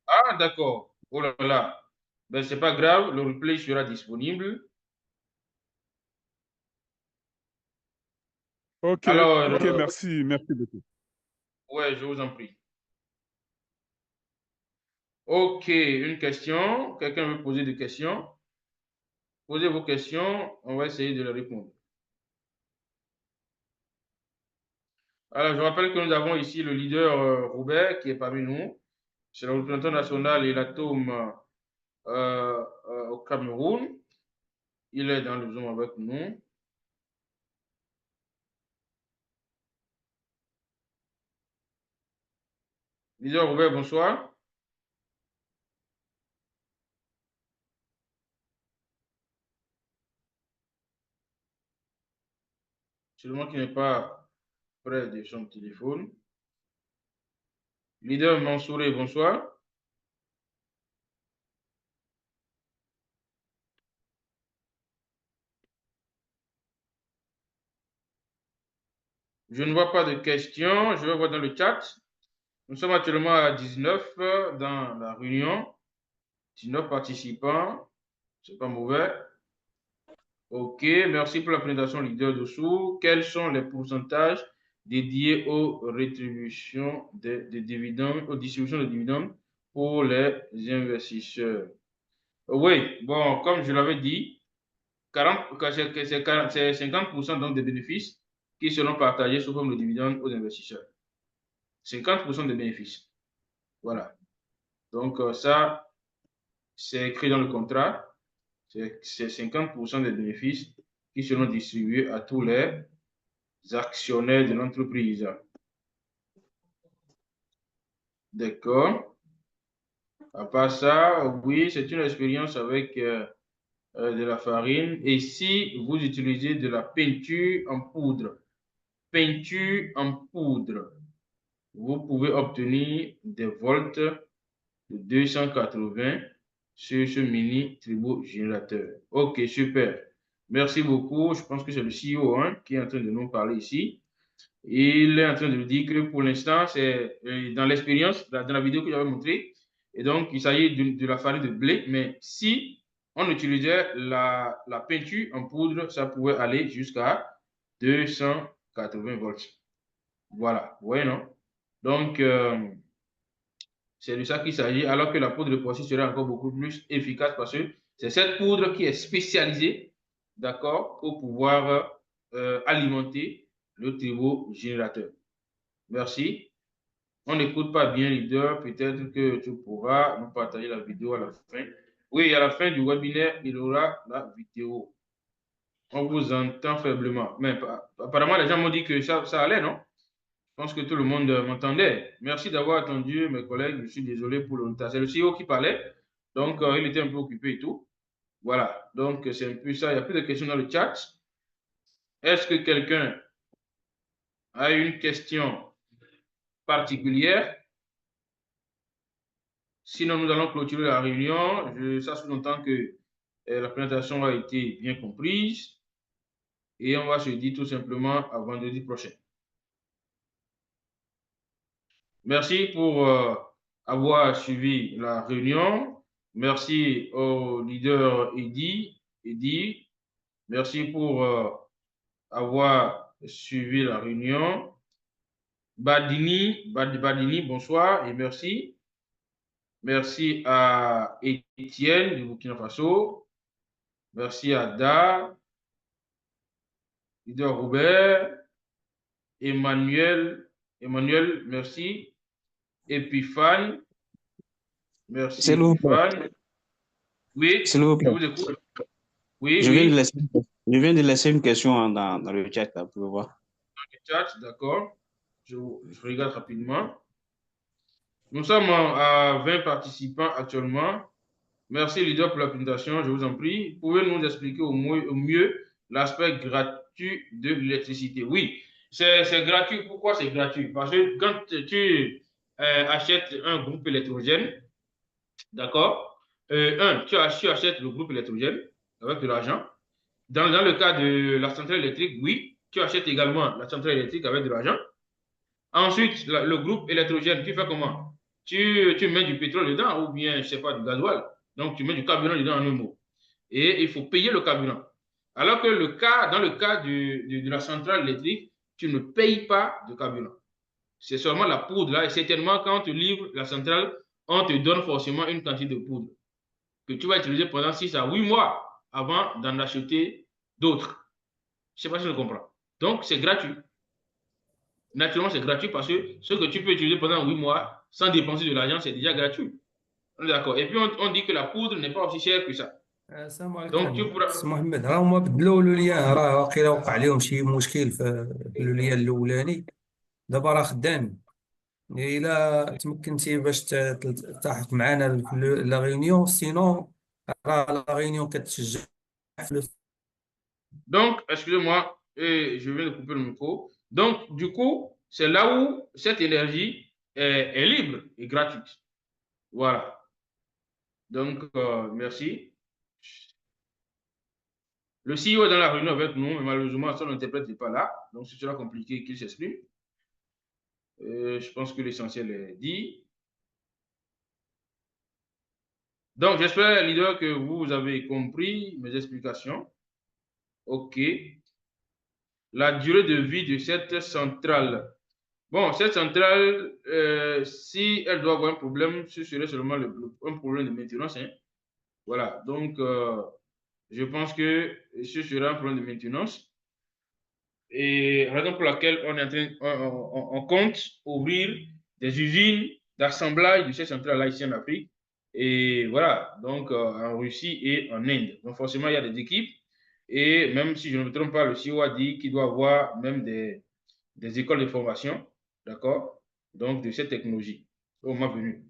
Ah, d'accord. Oh là là. Ben, c'est pas grave, le replay sera disponible. Ok, Alors, ok, merci beaucoup. ouais, je vous en prie. Ok, une question. Quelqu'un veut poser des questions? Posez vos questions, on va essayer de les répondre. Alors, je rappelle que nous avons ici le leader Robert qui est parmi nous. C'est le représentant national et l'atome au Cameroun. Il est dans le Zoom avec nous. Leader Robert, bonsoir. Seulement qu'il n'est pas près de son téléphone. Leader Mansouré, bonsoir. Je ne vois pas de questions. Je vais voir dans le chat. Nous sommes actuellement à 19 dans la réunion. 19 participants. C'est pas mauvais. OK, merci pour la présentation, leader dessous. Quels sont les pourcentages dédiés aux rétributions des dividendes, aux distributions de dividendes pour les investisseurs? Oui, bon, comme je l'avais dit, c'est 50% donc des bénéfices qui seront partagés sous forme de dividendes aux investisseurs. 50% de bénéfices. Voilà. Donc, ça, c'est écrit dans le contrat. C'est 50% des bénéfices qui seront distribués à tous les actionnaires de l'entreprise. D'accord. À part ça, oui, c'est une expérience avec de la farine. Et si vous utilisez de la peinture en poudre, vous pouvez obtenir des volts de 280 sur ce mini turbo-générateur. Ok, super. Merci beaucoup. Je pense que c'est le CEO qui est en train de nous parler ici. Il est en train de nous dire que pour l'instant, c'est dans l'expérience, dans la vidéo que j'avais montrée, et donc il s'agit de la farine de blé, mais si on utilisait la peinture en poudre, ça pouvait aller jusqu'à 280 volts. Voilà, vous voyez, non? Donc, c'est de ça qu'il s'agit, alors que la poudre de poisson serait encore beaucoup plus efficace parce que c'est cette poudre qui est spécialisée, d'accord, pour pouvoir alimenter le turbo-générateur. Merci. On n'écoute pas bien, leader. Peut-être que tu pourras nous partager la vidéo à la fin. Oui, à la fin du webinaire, il y aura la vidéo. On vous entend faiblement. Mais apparemment, les gens m'ont dit que ça allait, non? Je pense que tout le monde m'entendait. Merci d'avoir attendu, mes collègues. Je suis désolé pour le retard. C'est le CEO qui parlait. Donc, il était un peu occupé et tout. Voilà. Donc, c'est un peu ça. Il n'y a plus de questions dans le chat. Est-ce que quelqu'un a une question particulière? Sinon, nous allons clôturer la réunion. Ça sous-entend que la présentation a été bien comprise. Et on va se dire tout simplement à vendredi prochain. Merci pour avoir suivi la réunion. Merci au leader Eddy. Merci pour avoir suivi la réunion. Badini, bonsoir et merci. Merci à Étienne du Burkina Faso. Merci à Da, leader Robert, Emmanuel, merci. Epiphane, merci S'il vous plaît. Epiphane. Oui, S'il vous je plaît. vous écoute. Oui, Je oui. viens de laisser une question dans le chat, là, pour voir. Dans le chat, d'accord. Je regarde rapidement. Nous sommes à 20 participants actuellement. Merci, leader, pour la présentation. Je vous en prie. Pouvez-vous nous expliquer au mieux l'aspect gratuit de l'électricité? Oui, c'est gratuit. Pourquoi c'est gratuit? Parce que quand tu achètes un groupe électrogène, d'accord, tu achètes le groupe électrogène avec de l'argent. Dans le cas de la centrale électrique, oui, tu achètes également la centrale électrique avec de l'argent. Ensuite, le groupe électrogène, tu fais comment? Tu mets du pétrole dedans ou bien, je ne sais pas, du gasoil. Donc, tu mets du carburant dedans en un mot. Et il faut payer le carburant. Alors que dans le cas de la centrale électrique, tu ne payes pas de carburant. C'est seulement la poudre là. Et certainement, quand on te livre la centrale, on te donne forcément une quantité de poudre que tu vas utiliser pendant 6 à 8 mois avant d'en acheter d'autres. Je ne sais pas si je comprends. Donc, c'est gratuit. Naturellement, c'est gratuit parce que ce que tu peux utiliser pendant 8 mois sans dépenser de l'argent, c'est déjà gratuit. On est d'accord. Et puis, on dit que la poudre n'est pas aussi chère que ça. السلام Donc, tu عليكم pourras. سي محمد راه هما بدلوا لوليان راه واقيلا وقع عليهم شي مشكل في اللوليان الاولاني دابا راه خدامين الا تمكنتي باش تلتحق معنا في لا ريونيون سينو راه لا ريونيون كتشجع فلوس. Donc, excusez-moi, je viens de couper le micro. Donc, du coup, c'est là où cette énergie est libre et gratuite. Voilà. Donc, merci. Le CEO est dans la réunion avec nous, mais malheureusement, son interprète n'est pas là. Donc, ce sera compliqué qu'il s'exprime. Je pense que l'essentiel est dit. Donc, j'espère, leader, que vous avez compris mes explications. OK. La durée de vie de cette centrale. Bon, cette centrale, si elle doit avoir un problème, ce serait seulement un problème de maintenance. Hein. Voilà. Donc, je pense que ce sera un problème de maintenance. Et raison pour laquelle on compte ouvrir des usines d'assemblage de ces centrales-là ici en Afrique. Et voilà, donc en Russie et en Inde. Donc forcément, il y a des équipes. Et même si je ne me trompe pas, le CEO a dit qu'il doit avoir même des écoles de formation, d'accord, donc de cette technologie au moment venu.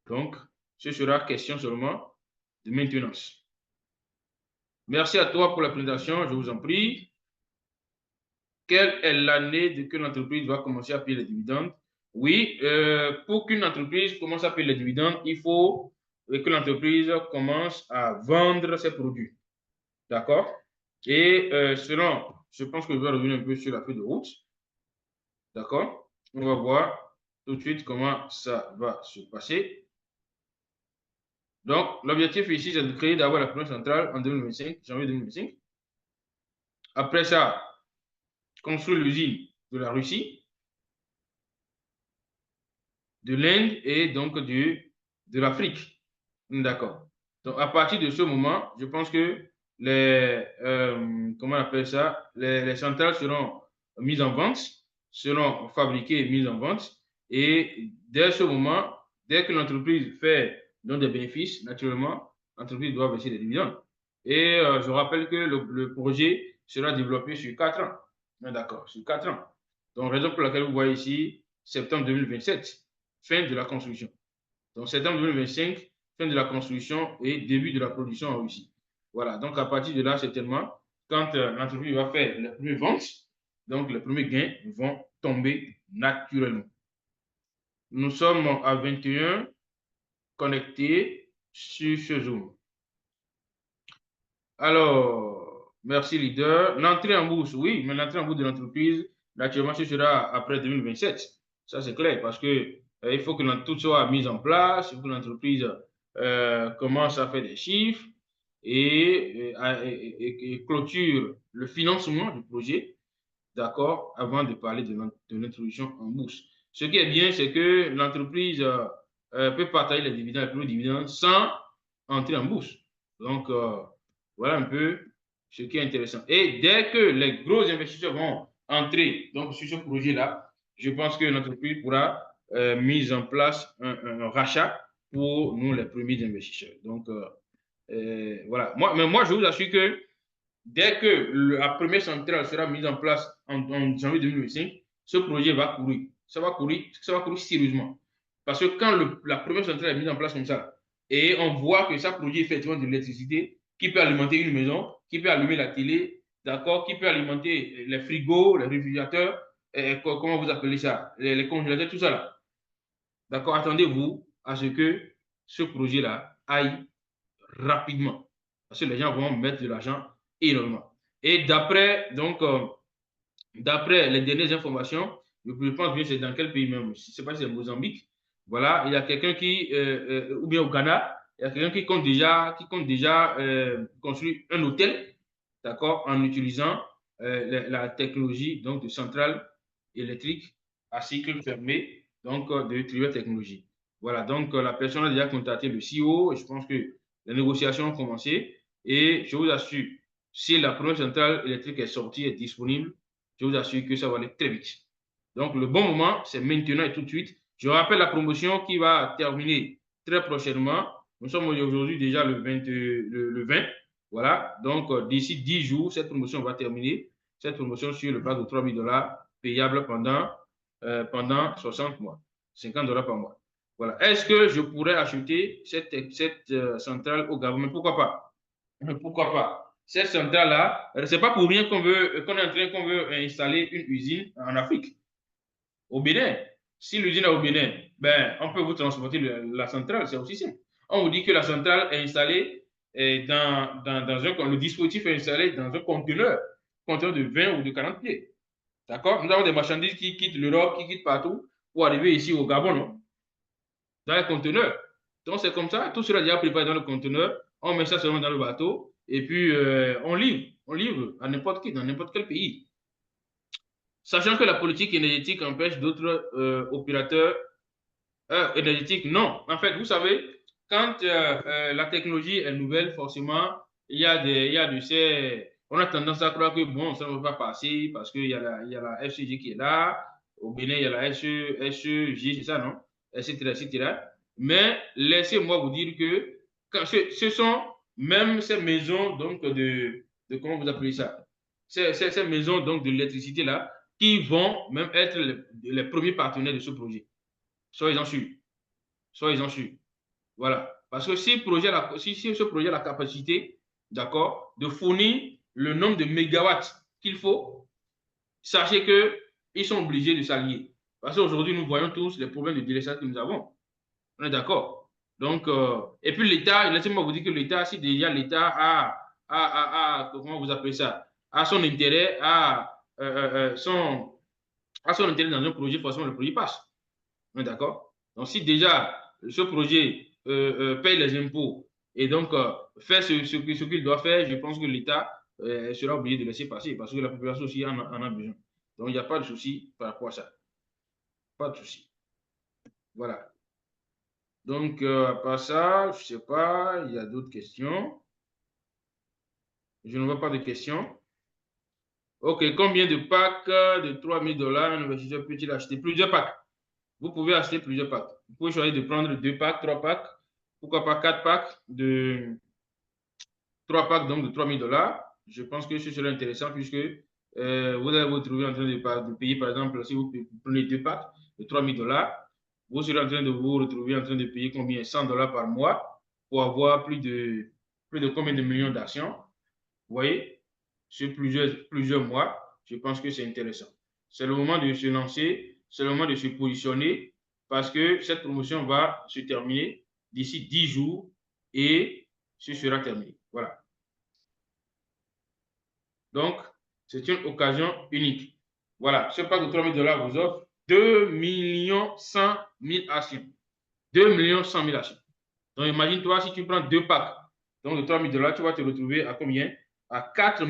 Donc, ce sera question seulement de maintenance. Merci à toi pour la présentation, je vous en prie. Quelle est l'année de que l'entreprise va commencer à payer les dividendes? Oui, pour qu'une entreprise commence à payer les dividendes, il faut que l'entreprise commence à vendre ses produits. D'accord? Et selon, je pense que je vais revenir un peu sur la feuille de route. D'accord? On va voir tout de suite comment ça va se passer. Donc, l'objectif ici, c'est de créer d'abord la première centrale en 2025, janvier 2025. Après ça, construire l'usine de la Russie, de l'Inde et donc de l'Afrique. D'accord. Donc, à partir de ce moment, je pense que comment on appelle ça, les centrales seront mises en vente, seront fabriquées et mises en vente. Et dès ce moment, dès que l'entreprise fait donc des bénéfices, naturellement, l'entreprise doit verser des dividendes. Et je rappelle que le projet sera développé sur 4 ans. D'accord, sur 4 ans. Donc, raison pour laquelle vous voyez ici, septembre 2027, fin de la construction. Donc, septembre 2025, fin de la construction et début de la production en Russie. Voilà, donc à partir de là, certainement, quand l'entreprise va faire les premières ventes, donc les premiers gains vont tomber naturellement. Nous sommes à 21 connectés sur ce Zoom. Alors, merci leader. L'entrée en bourse, oui, mais l'entrée en bourse de l'entreprise, naturellement, ce sera après 2027. Ça, c'est clair, parce que il faut que tout soit mis en place, il faut que l'entreprise commence à faire des chiffres et clôture le financement du projet, d'accord, avant de parler de l'introduction en bourse. Ce qui est bien, c'est que l'entreprise peut partager les dividendes, les dividendes sans entrer en bourse. Donc, voilà un peu ce qui est intéressant. Et dès que les gros investisseurs vont entrer donc, sur ce projet-là, je pense que l'entreprise pourra mettre en place un rachat pour nous, les premiers investisseurs. Donc, voilà. Mais moi, je vous assure que dès que la première centrale sera mise en place en janvier 2025, ce projet va courir. Ça va courir sérieusement. Parce que quand la première centrale est mise en place comme ça, et on voit que ça produit effectivement de l'électricité qui peut alimenter une maison, qui peut allumer la télé, d'accord, qui peut alimenter les frigos, les réfrigérateurs, comment vous appelez ça, les congélateurs, tout ça là. D'accord, attendez-vous à ce que ce projet-là aille rapidement. Parce que les gens vont mettre de l'argent énormément. Et d'après les dernières informations, je pense bien c'est dans quel pays même, je ne sais pas si c'est Mozambique, voilà, il y a quelqu'un qui, ou bien au Ghana, il y a quelqu'un qui compte déjà construire un hôtel, d'accord, en utilisant la technologie donc, de centrale électrique à cycle fermé, donc de Trivet Technologies. Voilà, donc la personne a déjà contacté le CEO et je pense que les négociations ont commencé et je vous assure, si la première centrale électrique est sortie, est disponible, je vous assure que ça va aller très vite. Donc, le bon moment, c'est maintenant et tout de suite. Je rappelle la promotion qui va terminer très prochainement. Nous sommes aujourd'hui déjà le 20. Voilà. Donc, d'ici 10 jours, cette promotion va terminer. Cette promotion sur le base de 3 000 $ payable pendant 60 mois. 50 $ par mois. Voilà. Est-ce que je pourrais acheter cette centrale au gouvernement? Pourquoi pas? Pourquoi pas? Cette centrale-là, ce n'est pas pour rien qu'on veut installer une usine en Afrique, au Bénin. Si l'usine est au Bénin, ben, on peut vous transporter la centrale, c'est aussi simple. On vous dit que la centrale est installée le dispositif est installé dans un conteneur de 20 ou de 40 pieds. D'accord? Nous avons des marchandises qui quittent l'Europe, qui quittent partout pour arriver ici au Gabon, non? Dans les conteneurs. Donc, c'est comme ça, tout cela est déjà préparé dans le conteneur, on met ça seulement dans le bateau et puis on livre à n'importe qui, dans n'importe quel pays. Sachant que la politique énergétique empêche d'autres opérateurs énergétiques, non. En fait, vous savez, quand la technologie est nouvelle, forcément, il y a de ces on a tendance à croire que bon, ça ne va pas passer parce qu'il y a la FCG qui est là. Au Bénin, il y a la SEG, c'est ça, non? Etc., etc. Mais laissez-moi vous dire que ce sont même ces maisons donc comment vous appelez ça? Ces maisons donc de l'électricité là qui vont même être les premiers partenaires de ce projet. Soyez-en sûrs. Soyez-en sûrs. Voilà. Parce que si ce projet a la capacité, d'accord, de fournir le nombre de mégawatts qu'il faut, sachez qu'ils sont obligés de s'allier. Parce qu'aujourd'hui, nous voyons tous les problèmes de délestage que nous avons. On est d'accord. Donc, et puis l'État, laissez-moi vous dire que l'État, si déjà l'État comment vous appelez ça, a son intérêt, son intérêt dans un projet, forcément le projet passe. On est d'accord. Donc, si déjà ce projet paye les impôts et donc fait ce qu'il doit faire, je pense que l'État sera obligé de laisser passer parce que la population aussi en a besoin. Donc, il n'y a pas de souci par rapport à ça. Pas de souci. Voilà. Donc, à part ça, je ne sais pas, il y a d'autres questions. Je ne vois pas de questions. OK, combien de packs de 3 000 $, un investisseur peut-il acheter? Plusieurs packs. Vous pouvez acheter plusieurs packs. Vous pouvez choisir de prendre 2 packs, 3 packs, pourquoi pas 4 packs de 3 packs donc de 3 000 $. Je pense que ce serait intéressant puisque vous allez vous trouver en train de payer, par exemple, si vous prenez 2 packs de 3 000 $, vous serez en train de vous retrouver en train de payer combien? 100 $ par mois pour avoir plus de combien de millions d'actions. Vous voyez, sur plusieurs mois, je pense que c'est intéressant. C'est le moment de se lancer, c'est le moment de se positionner parce que cette promotion va se terminer d'ici 10 jours et ce sera terminé. Voilà. Donc, c'est une occasion unique. Voilà, ce pack de 3 000 $ vous offre 2 100 000 actions. 2 100 000 actions. Donc, imagine-toi, si tu prends 2 packs donc de 3 000 $, tu vas te retrouver à combien? À 4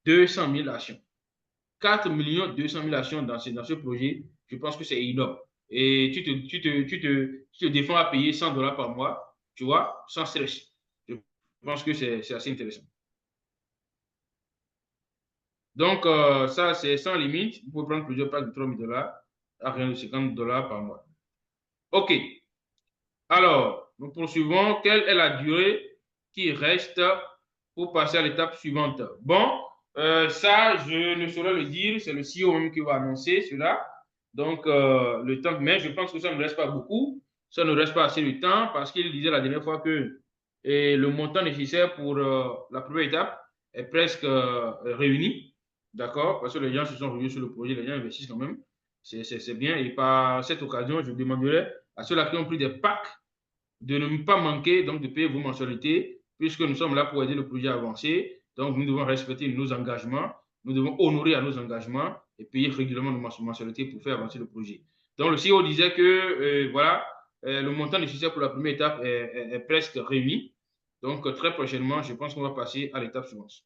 200 000 actions. 4 200 000 actions dans ce projet, je pense que c'est énorme. Et tu te défends à payer 100 $ par mois, tu vois, sans stress. Je pense que c'est assez intéressant. Donc, ça, c'est sans limite. Vous pouvez prendre plusieurs packs de 3 000 $ à rien de 50 $ par mois. OK. Alors, nous poursuivons. Quelle est la durée qui reste pour passer à l'étape suivante? Bon, ça, je ne saurais le dire. C'est le CEO même qui va annoncer cela. Donc, le temps, mais je pense que ça ne reste pas beaucoup. Ça ne reste pas assez de temps parce qu'il disait la dernière fois que le montant nécessaire pour la première étape est presque réuni. D'accord? Parce que les gens se sont revenus sur le projet, les gens investissent quand même. C'est bien. Et par cette occasion, je demanderai à ceux-là qui ont pris des packs de ne pas manquer donc de payer vos mensualités, puisque nous sommes là pour aider le projet à avancer. Donc, nous devons respecter nos engagements, nous devons honorer à nos engagements et payer régulièrement nos mensualités pour faire avancer le projet. Donc, le CEO disait que voilà, le montant nécessaire pour la première étape est presque réuni. Donc, très prochainement, je pense qu'on va passer à l'étape suivante.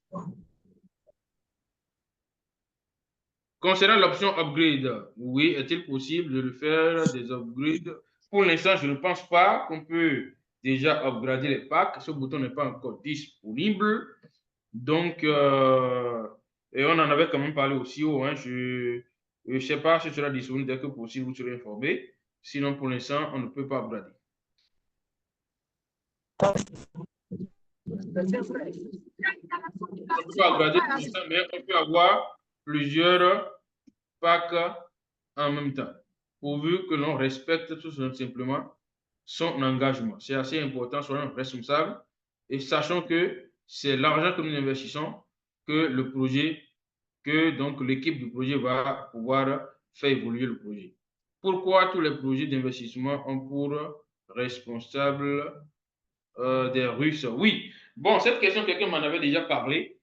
Concernant l'option upgrade, oui, est-il possible de le faire des upgrades? Pour l'instant, je ne pense pas qu'on peut déjà upgrader les packs. Ce bouton n'est pas encore disponible. Donc, et on en avait quand même parlé aussi. Hein, je ne sais pas si ce sera disponible dès que possible, vous serez informé. Sinon, pour l'instant, on ne peut pas upgrader. On peut upgrader pour l'instant, mais on peut avoir plusieurs packs en même temps, pourvu que l'on respecte tout simplement son engagement. C'est assez important, soyons responsables et sachant que c'est l'argent que nous investissons que le projet, que donc l'équipe du projet va pouvoir faire évoluer le projet. Pourquoi tous les projets d'investissement ont pour responsable des Russes? Oui, bon, cette question, quelqu'un m'en avait déjà parlé.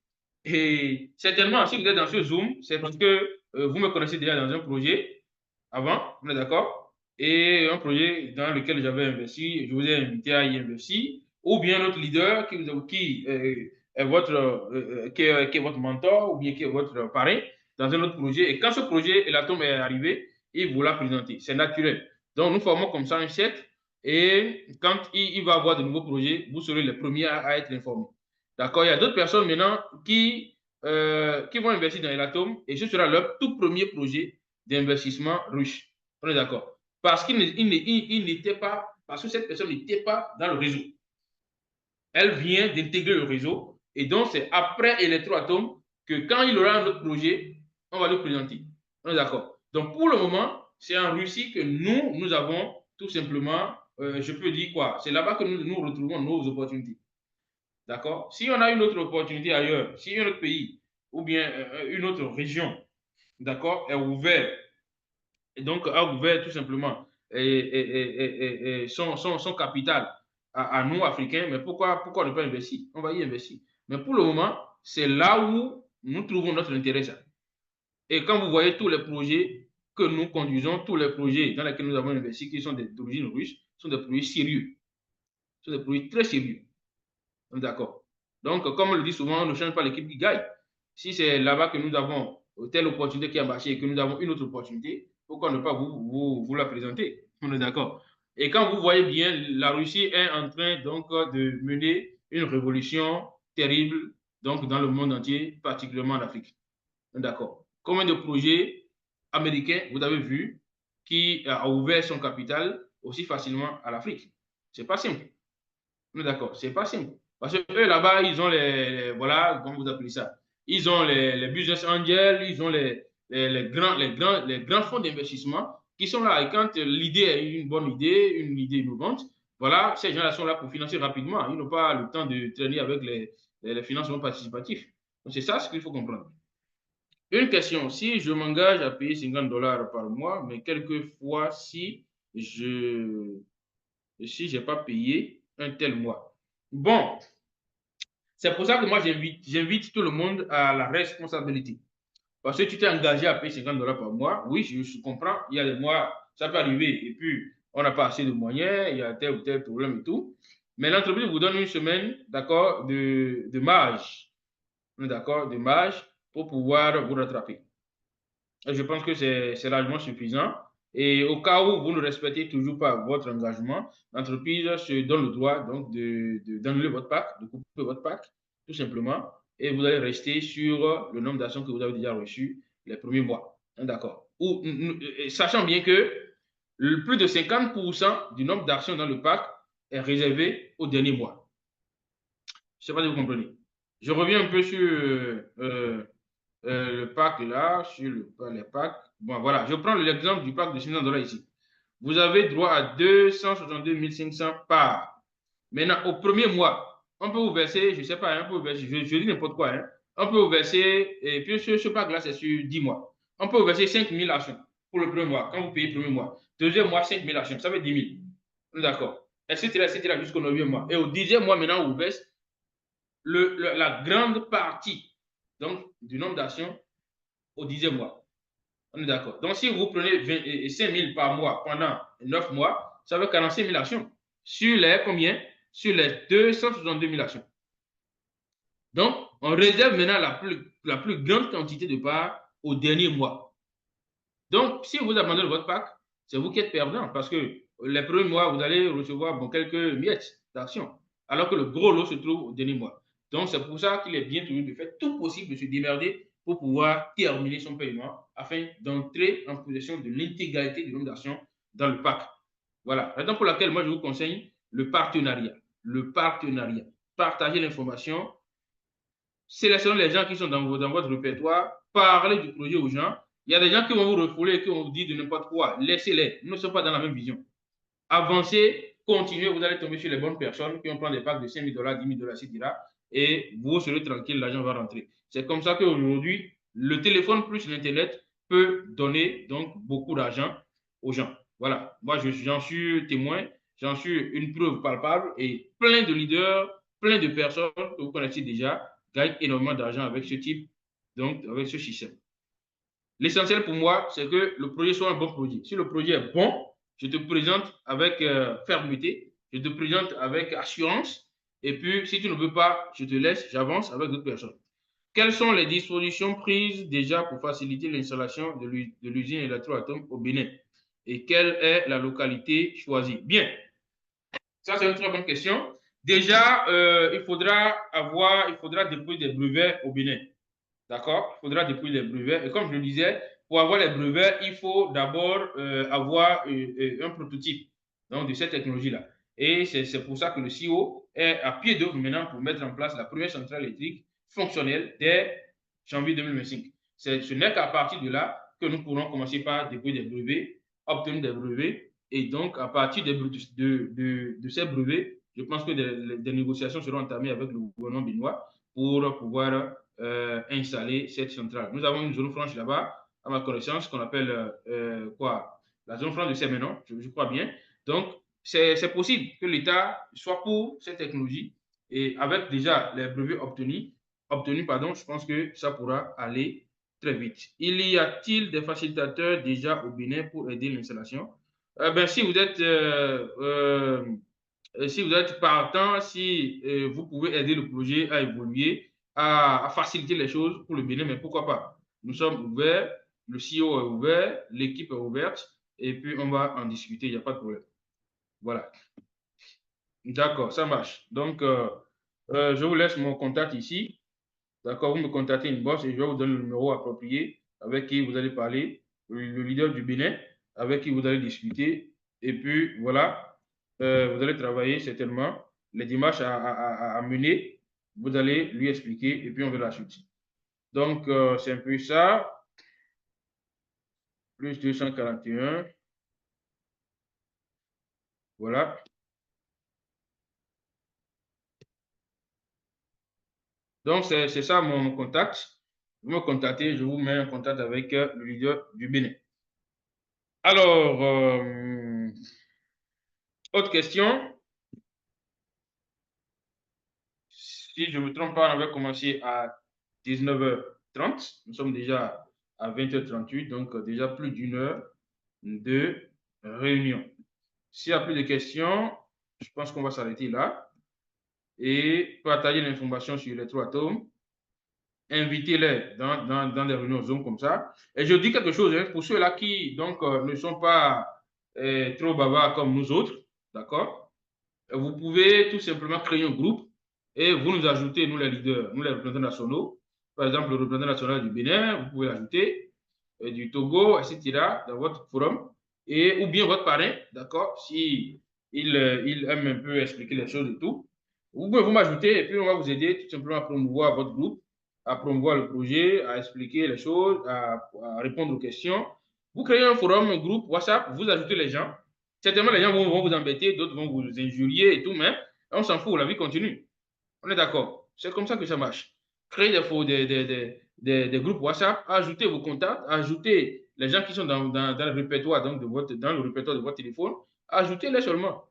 Et certainement, si vous êtes dans ce Zoom, c'est parce que vous me connaissez déjà dans un projet avant, on est d'accord? Et un projet dans lequel j'avais investi, je vous ai invité à y investir, ou bien notre leader qui est votre mentor, ou bien qui est votre parrain dans un autre projet. Et quand ce projet et l'atome est arrivé, il vous l'a présenté. C'est naturel. Donc, nous formons comme ça un cercle. Et quand il va avoir de nouveaux projets, vous serez les premiers à être informés. D'accord? Il y a d'autres personnes maintenant qui qui vont investir dans Euratom et ce sera leur tout premier projet d'investissement russe. On est d'accord? Parce qu'il n'était pas, parce que cette personne n'était pas dans le réseau. Elle vient d'intégrer le réseau et donc c'est après Euratom que quand il aura un autre projet, on va le présenter. On est d'accord? Donc pour le moment, c'est en Russie que nous avons tout simplement, je peux dire quoi? C'est là-bas que nous retrouvons nos opportunités. D'accord? Si on a une autre opportunité ailleurs, si un autre pays ou bien une autre région, d'accord, est ouvert, et donc a ouvert tout simplement son capital à nous, Africains, mais pourquoi ne pas investir? On va y investir. Mais pour le moment, c'est là où nous trouvons notre intérêt. Et quand vous voyez tous les projets que nous conduisons, tous les projets dans lesquels nous avons investi, qui sont d'origine russe, sont des projets sérieux. Ce sont des projets très sérieux. D'accord. Donc, comme on le dit souvent, on ne change pas l'équipe qui gagne. Si c'est là-bas que nous avons telle opportunité qui a marché et que nous avons une autre opportunité, pourquoi ne pas vous la présenter? On est d'accord. Et quand vous voyez bien, la Russie est en train donc de mener une révolution terrible donc dans le monde entier, particulièrement en Afrique. D'accord. Combien de projets américains vous avez vu qui a ouvert son capital aussi facilement à l'Afrique? C'est pas simple. On est d'accord. C'est pas simple. Parce que eux là-bas, ils ont voilà, comment vous appelez ça? Ils ont les business angels, ils ont les grands fonds d'investissement qui sont là. Et quand l'idée est une bonne idée, une idée innovante, voilà, ces gens-là sont là pour financer rapidement. Ils n'ont pas le temps de traîner avec les financements participatifs. Donc, c'est ça ce qu'il faut comprendre. Une question, si je m'engage à payer $50 par mois, mais quelquefois, si je n'ai pas payé un tel mois. Bon, c'est pour ça que moi, j'invite tout le monde à la responsabilité. Parce que tu t'es engagé à payer $50 par mois. Oui, je comprends. Il y a des mois, ça peut arriver. Et puis, on n'a pas assez de moyens. Il y a tel ou tel problème et tout. Mais l'entreprise vous donne une semaine, d'accord, de marge. D'accord, de marge pour pouvoir vous rattraper. Et je pense que c'est largement suffisant. Et au cas où vous ne respectez toujours pas votre engagement, l'entreprise se donne le droit donc d'annuler votre pack, de couper votre pack, tout simplement, et vous allez rester sur le nombre d'actions que vous avez déjà reçues les premiers mois. D'accord. Sachant bien que plus de 50% du nombre d'actions dans le pack est réservé au dernier mois. Je ne sais pas si vous comprenez. Je reviens un peu sur le pack là, sur les packs. Bon, voilà, je prends l'exemple du pack de $500 ici. Vous avez droit à 262 500 par. Maintenant, au premier mois, on peut vous verser, je ne sais pas, on peut vous verser, je dis n'importe quoi, hein, on peut vous verser, et puis ce pack-là, c'est sur 10 mois. On peut vous verser 5 000 actions pour le premier mois, quand vous payez le premier mois. Deuxième mois, 5 000 actions, ça fait 10 000. D'accord. Etc., jusqu'au 9e mois. Et au 10e mois, maintenant, on vous verse la grande partie donc, du nombre d'actions au 10e mois. On est d'accord. Donc, si vous prenez 5 000 par mois pendant 9 mois, ça fait 45 000 actions. Sur les combien? Sur les 262 000 actions. Donc, on réserve maintenant la plus grande quantité de parts au dernier mois. Donc, si vous abandonnez votre pack, c'est vous qui êtes perdant parce que les premiers mois, vous allez recevoir quelques miettes d'actions, alors que le gros lot se trouve au dernier mois. Donc, c'est pour ça qu'il est bien toujours de faire tout possible de se démerder pour pouvoir terminer son paiement afin d'entrer en possession de l'intégralité du nombre d'actions dans le pack. Voilà. Raison pour laquelle moi, je vous conseille le partenariat. Le partenariat. Partagez l'information. Sélectionnez les gens qui sont dans votre répertoire. Parlez du projet aux gens. Il y a des gens qui vont vous refouler, qui vont vous dire de n'importe quoi. Laissez-les. Nous ne sommes pas dans la même vision. Avancez, continuez. Vous allez tomber sur les bonnes personnes qui vont prendre des packs de $5 000, $10 000, etc. Et vous serez tranquille, l'argent va rentrer. C'est comme ça qu'aujourd'hui, le téléphone plus l'Internet peut donner donc beaucoup d'argent aux gens. Voilà. Moi, j'en suis témoin. J'en suis une preuve palpable. Et plein de leaders, plein de personnes que vous connaissez déjà gagnent énormément d'argent avec ce type, donc avec ce système. L'essentiel pour moi, c'est que le projet soit un bon projet. Si le projet est bon, je te présente avec fermeté, je te présente avec assurance. Et puis, si tu ne veux pas, je te laisse, j'avance avec d'autres personnes. Quelles sont les dispositions prises déjà pour faciliter l'installation de l'usine Euratom au Bénin? Et quelle est la localité choisie? Bien, ça c'est une très bonne question. Déjà, il faudra déposer des brevets au Bénin. D'accord? Il faudra déployer les brevets. Et comme je le disais, pour avoir les brevets, il faut d'abord avoir un prototype donc, de cette technologie-là. Et c'est pour ça que le CEO est à pied d'œuvre maintenant pour mettre en place la première centrale électrique fonctionnelle dès janvier 2025. Ce n'est qu'à partir de là que nous pourrons commencer par déployer des brevets, obtenir des brevets. Et donc, à partir de ces brevets, je pense que des négociations seront entamées avec le gouvernement béninois pour pouvoir installer cette centrale. Nous avons une zone franche là-bas, à ma connaissance, qu'on appelle quoi? La zone franche de Séménon, je crois bien. Donc, c'est possible que l'État soit pour cette technologie et avec déjà les brevets obtenus, pardon, je pense que ça pourra aller très vite. Il y a-t-il des facilitateurs déjà au Bénin pour aider l'installation? Si vous êtes si vous êtes partant, si vous pouvez aider le projet à évoluer, à faciliter les choses pour le Bénin, mais pourquoi pas? Nous sommes ouverts, le CEO est ouvert, l'équipe est ouverte, et puis on va en discuter, il n'y a pas de problème. Voilà. D'accord, ça marche. Donc, je vous laisse mon contact ici. D'accord, vous me contactez une boss et je vais vous donner le numéro approprié avec qui vous allez parler, le leader du Bénin, avec qui vous allez discuter. Et puis, voilà, vous allez travailler certainement les démarches à mener. Vous allez lui expliquer et puis on verra la suite. Donc, c'est un peu ça. Plus 241. Voilà. Donc, c'est ça mon contact. Vous me contactez, je vous mets en contact avec le leader du Bénin. Alors, autre question? Si je ne me trompe pas, on avait commencé à 19h30. Nous sommes déjà à 20h38, donc déjà plus d'une heure de réunion. S'il n'y a plus de questions, je pense qu'on va s'arrêter là et partager l'information sur les 3 atomes. Invitez-les dans des réunions Zoom comme ça. Et je dis quelque chose hein, pour ceux-là qui donc, ne sont pas trop bavards comme nous autres, d'accord? Vous pouvez tout simplement créer un groupe et vous nous ajoutez, nous les leaders, nous les représentants nationaux. Par exemple, le représentant national du Bénin, vous pouvez l'ajouter, du Togo, etc., dans votre forum, et, ou bien votre parrain, d'accord, si il aime un peu expliquer les choses et tout. Vous pouvez vous m'ajouter et puis on va vous aider tout simplement à promouvoir votre groupe, à promouvoir le projet, à expliquer les choses, à répondre aux questions. Vous créez un forum, un groupe WhatsApp, vous ajoutez les gens. Certainement, les gens vont vous embêter, d'autres vont vous injurier et tout, mais on s'en fout, la vie continue. On est d'accord. C'est comme ça que ça marche. Créez des groupes WhatsApp, ajoutez vos contacts, ajoutez les gens qui sont dans le répertoire, donc dans le répertoire de votre téléphone, ajoutez-les seulement.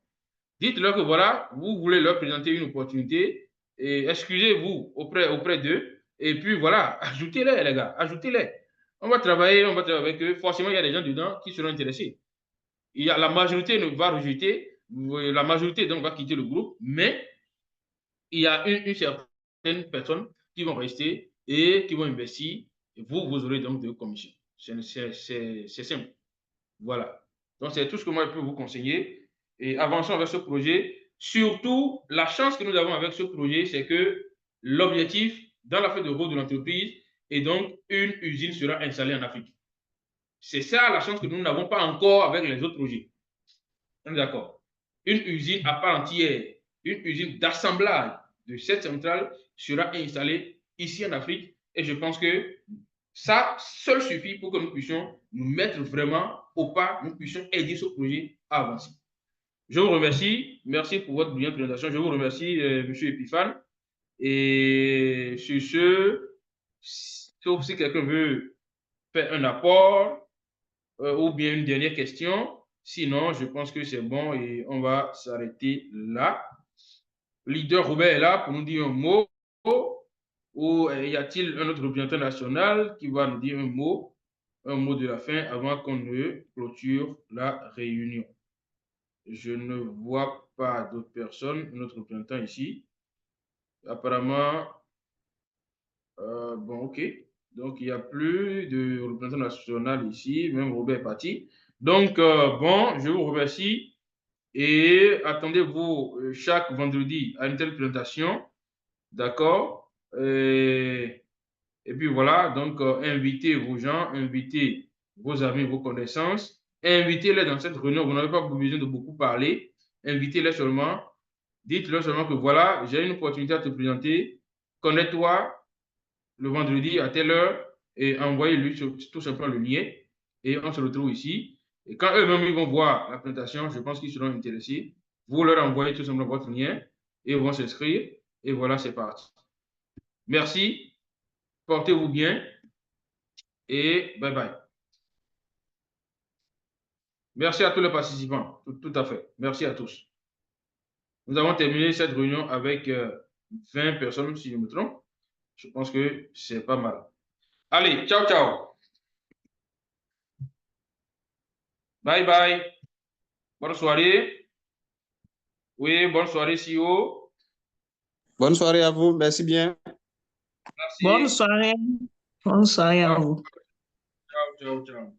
Dites-leur que voilà, vous voulez leur présenter une opportunité et excusez-vous auprès d'eux. Et puis voilà, ajoutez-les, les gars, ajoutez-les. On va travailler avec eux. Forcément, il y a des gens dedans qui seront intéressés. La majorité va rejeter, la majorité donc va quitter le groupe, mais il y a une certaine personne qui vont rester et qui vont investir. Et vous aurez donc des commissions. C'est simple. Voilà. Donc, c'est tout ce que moi, je peux vous conseiller. Et avançons avec ce projet. Surtout, la chance que nous avons avec ce projet, c'est que l'objectif dans la feuille de route de l'entreprise est donc une usine sera installée en Afrique. C'est ça la chance que nous n'avons pas encore avec les autres projets. On est d'accord. Une usine à part entière, une usine d'assemblage de cette centrale sera installée ici en Afrique. Et je pense que ça seul suffit pour que nous puissions nous mettre vraiment au pas, nous puissions aider ce projet à avancer. Je vous remercie. Merci pour votre brillante présentation. Je vous remercie, M. Epiphane. Et sur ce, sauf si quelqu'un veut faire un apport ou bien une dernière question, sinon, je pense que c'est bon et on va s'arrêter là. Leader Robert est là pour nous dire un mot. Ou y a-t-il un autre représentant national qui va nous dire un mot de la fin avant qu'on ne clôture la réunion? Je ne vois pas d'autres personnes, notre représentant ici. Apparemment, bon, ok. Donc, il n'y a plus de représentant national ici, même Robert est parti. Donc, bon, je vous remercie et attendez-vous chaque vendredi à une telle présentation. D'accord? Et puis voilà, donc invitez vos gens, invitez vos amis, vos connaissances, invitez-les dans cette réunion. Vous n'avez pas besoin de beaucoup parler. Invitez-les seulement. Dites-leur seulement que voilà, j'ai une opportunité à te présenter. Connais-toi le vendredi à telle heure et envoyez-lui tout simplement le lien. Et on se retrouve ici. Et quand eux-mêmes ils vont voir la présentation, je pense qu'ils seront intéressés. Vous leur envoyez tout simplement votre lien et ils vont s'inscrire. Et voilà, c'est parti. Merci. Portez-vous bien et bye bye. Merci à tous les participants. Tout à fait. Merci à tous. Nous avons terminé cette réunion avec 20 personnes, si je me trompe. Je pense que c'est pas mal. Allez, ciao, ciao. Bye bye. Bonne soirée. Oui, bonne soirée, CEO. Bonne soirée à vous. Merci bien. Merci. Bonne soirée. Bonne soirée à vous. Ciao, ciao, ciao.